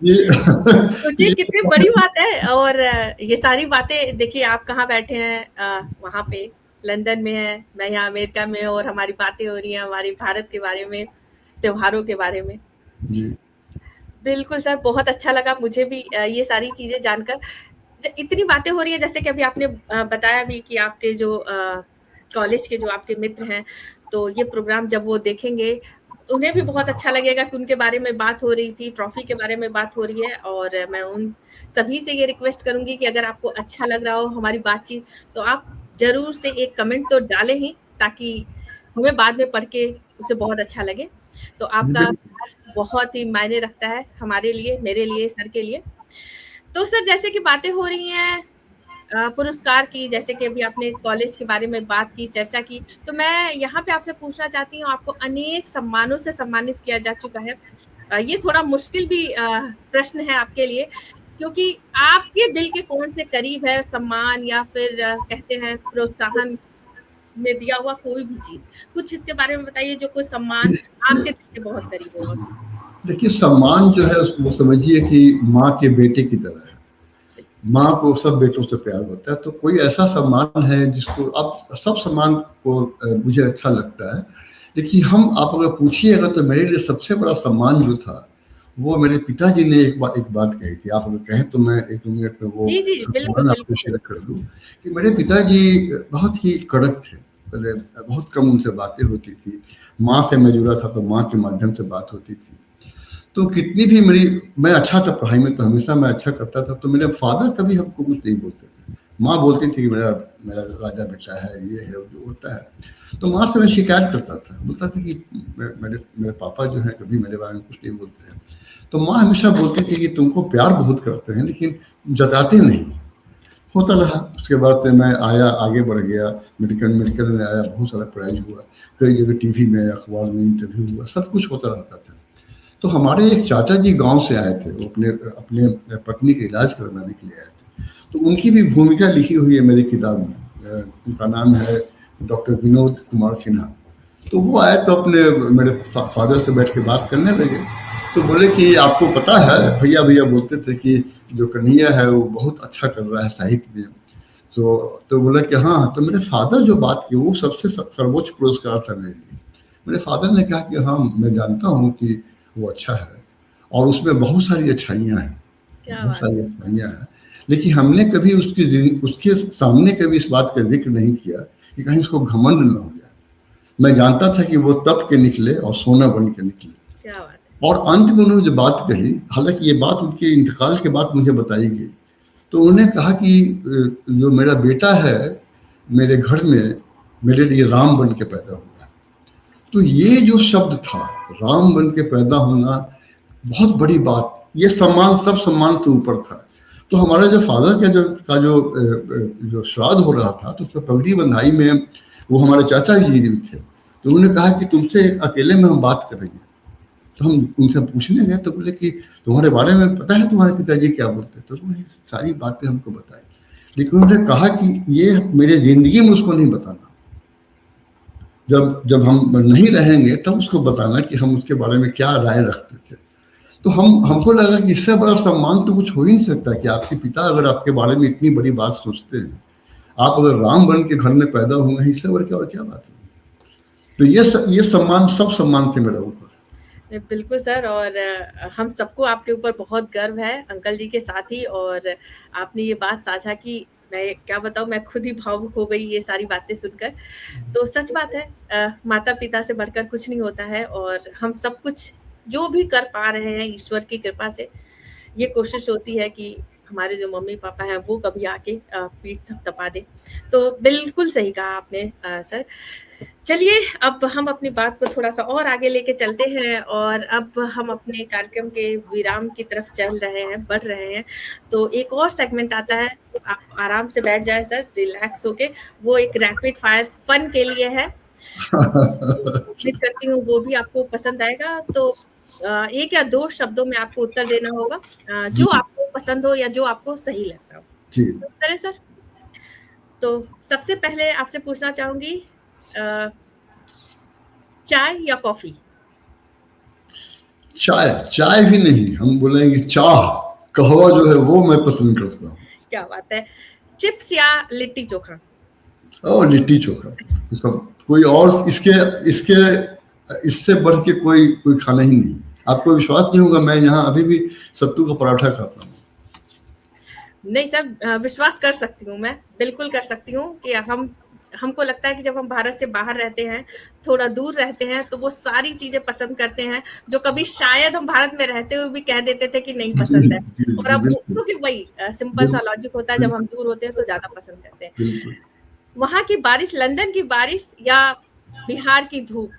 ये सोचिए कितनी बड़ी बात है। और ये सारी बातें देखिए, आप कहाँ बैठे हैं, वहां पे लंदन में है, मैं यहाँ अमेरिका में, और हमारी बातें हो रही हैं हमारी भारत के बारे में, त्योहारों के बारे में। जी बिल्कुल सर, बहुत अच्छा लगा मुझे भी ये सारी चीजें जानकर। इतनी बातें हो रही है, जैसे कि अभी आपने बताया भी कि आपके जो कॉलेज के जो आपके मित्र हैं, तो ये प्रोग्राम जब वो देखेंगे उन्हें भी बहुत अच्छा लगेगा कि उनके बारे में बात हो रही थी, ट्रॉफी के बारे में बात हो रही है। और मैं उन सभी से ये रिक्वेस्ट करूंगी कि अगर आपको अच्छा लग रहा हो हमारी बातचीत, तो आप जरूर से एक कमेंट तो डालें ही, ताकि हमें बाद में पढ़ के उसे बहुत अच्छा लगे। तो आपका बहुत ही मायने रखता है हमारे लिए, मेरे लिए, सर के लिए। तो सर, जैसे कि बातें हो रही हैं पुरस्कार की, जैसे कि अभी आपने कॉलेज के बारे में बात की, चर्चा की, तो मैं यहाँ पे आपसे पूछना चाहती हूँ, आपको अनेक सम्मानों से सम्मानित किया जा चुका है। ये थोड़ा मुश्किल भी प्रश्न है आपके लिए, क्योंकि आपके दिल के कौन से करीब है सम्मान, या फिर कहते हैं प्रोत्साहन में दिया हुआ कोई भी चीज, कुछ इसके बारे में बताइए जो कोई सम्मान आपके दिल के बहुत करीब हो। देखिए, सम्मान जो है वो समझिए कि माँ के बेटे की तरह है। माँ को सब बेटों से प्यार होता है, तो कोई ऐसा सम्मान है जिसको अब सब सम्मान को मुझे अच्छा लगता है। देखिए, आप अगर पूछिएगा तो मेरे लिए सबसे बड़ा सम्मान जो था वो मेरे पिताजी ने एक बात कही थी। आप अगर कहें तो मैं 1-2 मिनट में वो जी जी, बिल्कुल सम्मान आपको शेयर कर दूं कि मेरे पिताजी बहुत ही कड़क थे। पहले बहुत कम उनसे बातें होती थी। माँ से मैं जुड़ा था तो माँ के माध्यम से बात होती थी। तो कितनी भी मैं अच्छा था पढ़ाई में, तो हमेशा मैं अच्छा करता था, तो मेरे फादर कभी हमको कुछ नहीं बोलते थे। माँ बोलती थी कि मेरा राजा बेटा है, ये है, जो होता है। तो माँ से मैं शिकायत करता था, बोलता था कि मेरे पापा जो है कभी मेरे बारे में कुछ नहीं बोलते हैं। तो माँ हमेशा बोलती थी कि तुमको प्यार बहुत करते हैं लेकिन जताते नहीं। होता रहा। उसके बाद से मैं आया, आगे बढ़ गया, मेडिकल में आया, बहुत सारा प्राइज हुआ, कई जगह टीवी में, अखबार में इंटरव्यू हुआ, सब कुछ होता रहता था। तो हमारे एक चाचा जी गांव से आए थे, वो अपने पत्नी का इलाज करवाने के लिए आए थे। तो उनकी भी भूमिका लिखी हुई है मेरी किताब में। उनका नाम है डॉक्टर विनोद कुमार सिन्हा। तो वो आए तो मेरे फादर से बैठ के बात करने लगे। तो बोले कि आपको पता है, भैया भैया बोलते थे कि जो कन्हैया है वो बहुत अच्छा कर रहा है साहित्य में। तो बोला कि हाँ। तो मेरे फादर जो बात की वो सबसे सर्वोच्च पुरस्कार था मेरे लिए। मेरे फादर ने कहा कि हाँ, मैं जानता हूँ कि वो अच्छा है और उसमें बहुत सारी अच्छाइयाँ हैं, बहुत सारी अच्छाइयाँ हैं, लेकिन हमने कभी उसके सामने कभी इस बात का जिक्र नहीं किया कि कहीं उसको घमंड न हो जाए। मैं जानता था कि वो तप के निकले और सोना बन के निकले। क्या बात है। और अंत में उन्होंने जो बात कही, हालांकि ये बात उनके इंतकाल के बाद मुझे बताई गई, तो उन्होंने कहा कि जो मेरा बेटा है मेरे घर में मेरे लिए राम बन के पैदा हुआ। तो ये जो शब्द था, राम बन के पैदा होना, बहुत बड़ी बात। ये सम्मान सब सम्मान से ऊपर था। तो हमारा जो फादर का जो श्राद्ध हो रहा था, तो उसमें पगड़ी बंधाई में वो हमारे चाचा जी भी थे। तो उन्होंने कहा कि तुमसे अकेले में हम बात करेंगे। तो हम उनसे पूछने गए तो बोले कि तुम्हारे बारे में पता है तुम्हारे पिताजी क्या बोलते। तो उन्होंने सारी बातें हमको बताई, लेकिन उन्होंने कहा कि ये मेरे जिंदगी में उसको नहीं बताना। जब हम नहीं रहेंगे तब उसको बताना कि हम उसके बारे में क्या राय रखते थे। तो हमको लगा कि इससे बड़ा सम्मान तो कुछ हो ही नहीं सकता कि आपके पिता अगर आपके बारे में इतनी बड़ी बात सोचते हैं, आप अगर राम बन के घर में पैदा हुए हैं, इससे और क्या बात है। तो ये सम्मान, सब सम्मान थे मेरे ऊपर। बिल्कुल सर, और हम सबको आपके ऊपर बहुत गर्व है अंकल जी के साथ ही, और आपने ये बात साझा की, मैं क्या बताऊँ, मैं खुद ही भावुक हो गई ये सारी बातें सुनकर। तो सच बात है, माता-पिता से बढ़कर कुछ नहीं होता है, और हम सब कुछ जो भी कर पा रहे हैं ईश्वर की कृपा से, ये कोशिश होती है कि हमारे जो मम्मी-पापा हैं वो कभी आके पीठ थपथपा दें। तो बिल्कुल सही कहा आपने सर। चलिए, अब हम अपनी बात को थोड़ा-सा और आगे लेके चलते हैं, और अब हम अपने कार्यक्रम के विराम की तरफ चल रहे हैं, बढ़ रहे हैं। तो एक और सेगमेंट आता है, आप आराम से बैठ जाएँ सर, रिलैक्स होके। वो एक रैपिड फायर फन के लिए है। उम्मीद करती हूँ वो भी आपको पसंद आएगा। तो 1 या 2 शब्दों में आपको उत्तर देना होगा, जी, जो आपको पसंद हो या जो आपको सही लगता हो। जी। शुरू करें सर? तो सबसे पहले आपसे पूछना चाहूँगी, अ, चाय या कॉफ़ी? चाय, चाय भी नहीं, हम बोलेंगे चाह, कहवा जो है वो मैं पसंद करता हूँ। क्या बात है! चिप्स या लिट्टी-चोखा? और लिट्टी चोखा, तो सब कोई और इसके इसके इससे बढ़ के कोई खाना ही नहीं। आपको विश्वास नहीं होगा, मैं यहाँ अभी भी सत्तू का पराठा खाता हूँ। नहीं सर, विश्वास कर सकती हूँ मैं, बिल्कुल कर सकती हूँ कि हमको लगता है कि जब हम भारत से बाहर रहते हैं, थोड़ा दूर रहते हैं, तो वो सारी चीज़ें पसंद करते हैं, जो कभी शायद हम भारत में रहते हुए भी कह देते थे कि नहीं जी, पसंद है। जी, और जी, अब वो बिल्कुल, क्योंकि वही सिंपल सा बिल्कुल, लॉजिक होता है, जब हम बिल्कुल, दूर होते हैं तो ज़्यादा पसंद करते हैं। बिल्कुल। वहाँ की बारिश, लंदन की बारिश या बिहार की धूप?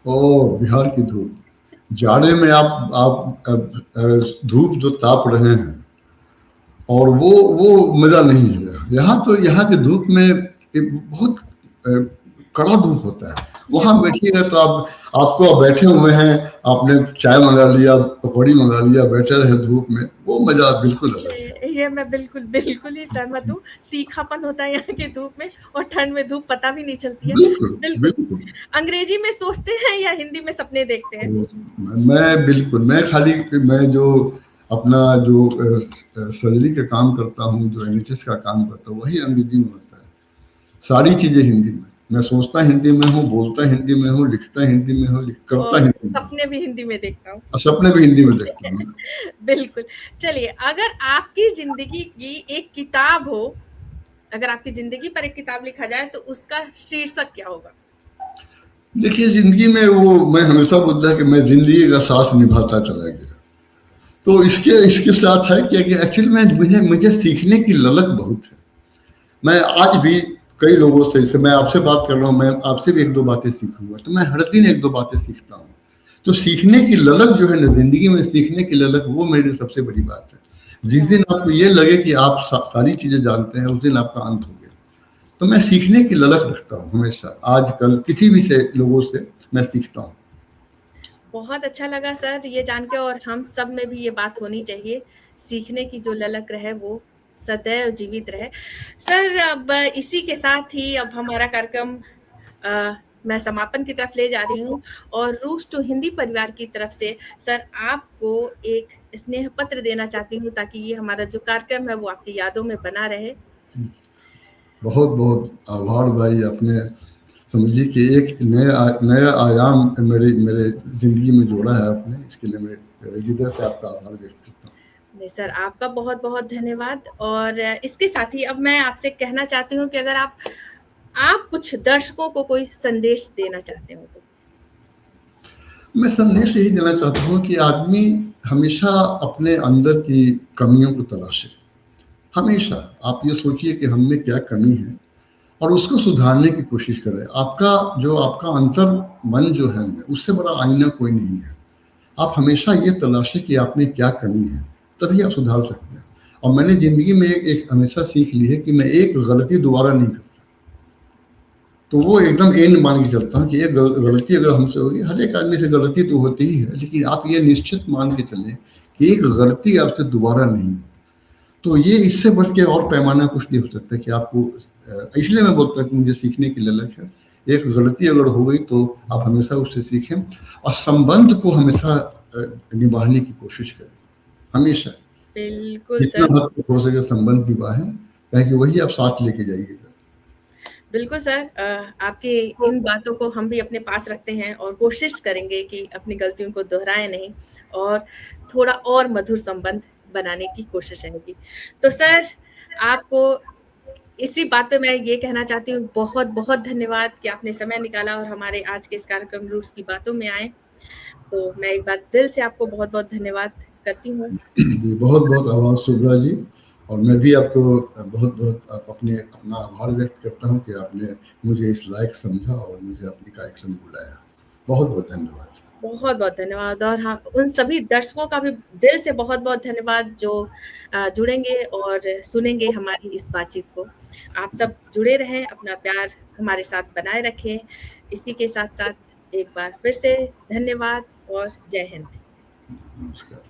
ओह! बिहार की धूप। जाड़े में आप धूप जो ताप रहे हैं, और वो मज़ा नहीं है। यहाँ तो यहाँ की धूप में एक बहुत अ, कड़ा धूप होता है। ये वहाँ बैठिएगा तो आपको आप बैठे हुए हैं, आपने चाय मँगा लिया, पकौड़ी मँगा लिया, बैठे रहे धूप में, वो मज़ा बिल्कुल अलग है। ये मैं बिल्कुल, बिल्कुल ही सहमत हूँ। तीखापन होता है यहाँ की धूप में, और ठंड में धूप पता भी नहीं चलती है। बिल्कुल, बिल्कुल। बिल्कुल। अंग्रेजी में सोचते हैं या हिंदी में सपने देखते हैं? मैं बिल्कुल, मैं खाली मैं जो अपना जो सर्जरी का काम करता हूँ, जो एनएचएस का काम करता हूँ, वही अंग्रेजी में होता है। सारी चीज़ें हिंदी में। मैं सोचता हिंदी में हूँ, बोलता हिंदी में हूँ, लिखता हिंदी में हूँ, करता और हिंदी में हूँ, सपने भी हिंदी में देखता हूँ। और सपने भी हिंदी में देखता हूँ मैं। बिल्कुल। चलिए, अगर आपकी ज़िंदगी की एक किताब हो, अगर आपकी ज़िंदगी पर एक किताब लिखा जाए, तो उसका शीर्षक क्या होगा? देखिए, ज़िंदगी में वो मैं हमेशा बोलता कि मैं ज़िंदगी का साथ निभाता चला गया। तो इसके इसके साथ है कि एक्चुअली मुझे सीखने की ललक बहुत है। मैं आज भी कई लोगों से, जैसे मैं आपसे बात कर रहा हूँ, मैं आपसे भी 1-2 बातें सीखूँगा, तो मैं हर दिन 1-2 बातें सीखता हूँ। तो सीखने की ललक जो है ना, ज़िंदगी में सीखने की ललक, वो मेरे लिए सबसे बड़ी बात है। जिस क्या दिन आपको ये लगे कि आप सारी चीज़ें जानते हैं, उस दिन आपका अंत हो गया। तो मैं सीखने की ललक रखता हूँ हमेशा, आजकल किसी भी से लोगों से मैं सीखता हूँ। बहुत अच्छा लगा सर ये जान के, और हम सब में भी ये बात होनी चाहिए, सीखने की जो ललक रहे वो सदैव जीवित रहे। सर, अब इसी के साथ ही अब हमारा कार्यक्रम मैं समापन की तरफ ले जा रही हूँ, और रूस टू हिंदी परिवार की तरफ से सर आपको एक स्नेह पत्र देना चाहती हूँ, ताकि ये हमारा जो कार्यक्रम है वो आपकी यादों में बना रहे। बहुत-बहुत आभार भाई, आपने समझिए कि एक नया आयाम मेरे मेरे ज़िंदगी में जोड़ा है आपने, इसके लिए मैं हृदय से आपका आभार व्यक्त करता हूँ। नहीं सर, आपका बहुत-बहुत धन्यवाद, और इसके साथ ही अब मैं आपसे कहना चाहती हूँ कि अगर आप कुछ दर्शकों को कोई संदेश देना चाहते हो तो? मैं संदेश यही देना चाहता हूँ कि आदमी हमेशा अपने अंदर की कमियों को तलाशे। हमेशा आप ये सोचिए कि हम में क्या कमी है, और उसको सुधारने की कोशिश करें। आपका अंतर मन जो है, उससे बड़ा आईना कोई नहीं है। आप हमेशा ये तलाशें कि आप में क्या कमी है, तभी आप सुधार सकते हैं। और मैंने ज़िंदगी में एक हमेशा सीख ली है कि मैं एक गलती दोबारा नहीं करता। तो वो एकदम एंड मान के चलता हूँ कि एक गलती अगर हमसे होगी, हर एक आदमी से गलती तो होती ही है, लेकिन आप ये निश्चित मान के चलें कि एक गलती आपसे दोबारा नहीं। तो ये इससे बढ़ के और पैमाना कुछ नहीं हो सकता कि आपको इसलिए मैं बोलता हूँ कि मुझे सीखने की ललक है। एक गलती अगर हो गई तो आप हमेशा उससे सीखें, और संबंध को हमेशा निभाने की कोशिश करें, हमेशा। बिल्कुल जितना सर। हद तक हो सके संबंध निभाएँ, ताकि वही आप साथ लेके जाइएगा। बिल्कुल सर, आपकी इन बातों को हम भी अपने पास रखते हैं और कोशिश करेंगे कि अपनी गलतियों को दोहराएँ नहीं और थोड़ा और मधुर संबंध बनाने की कोशिश रहेगी। तो सर, आपको इसी बात पे मैं ये कहना चाहती हूँ, बहुत-बहुत धन्यवाद कि आपने समय निकाला और हमारे आज के इस कार्यक्रम रूट्स की बातों में आए। तो मैं एक बार दिल से आपको बहुत-बहुत धन्यवाद करती हूँ। जी, बहुत-बहुत आभार सुब्रा जी, और मैं भी आपको बहुत-बहुत अपना आभार व्यक्त करता हूँ कि आपने मुझे इस लायक समझा और मुझे अपने कार्यक्रम में बुलाया। बहुत-बहुत धन्यवाद। बहुत-बहुत धन्यवाद और हाँ, उन सभी दर्शकों का भी दिल से बहुत-बहुत धन्यवाद जो जुड़ेंगे और सुनेंगे हमारी इस बातचीत को। आप सब जुड़े रहें, अपना प्यार हमारे साथ बनाए रखें। इसी के साथ-साथ एक बार फिर से धन्यवाद और जय हिंद। नमस्कार।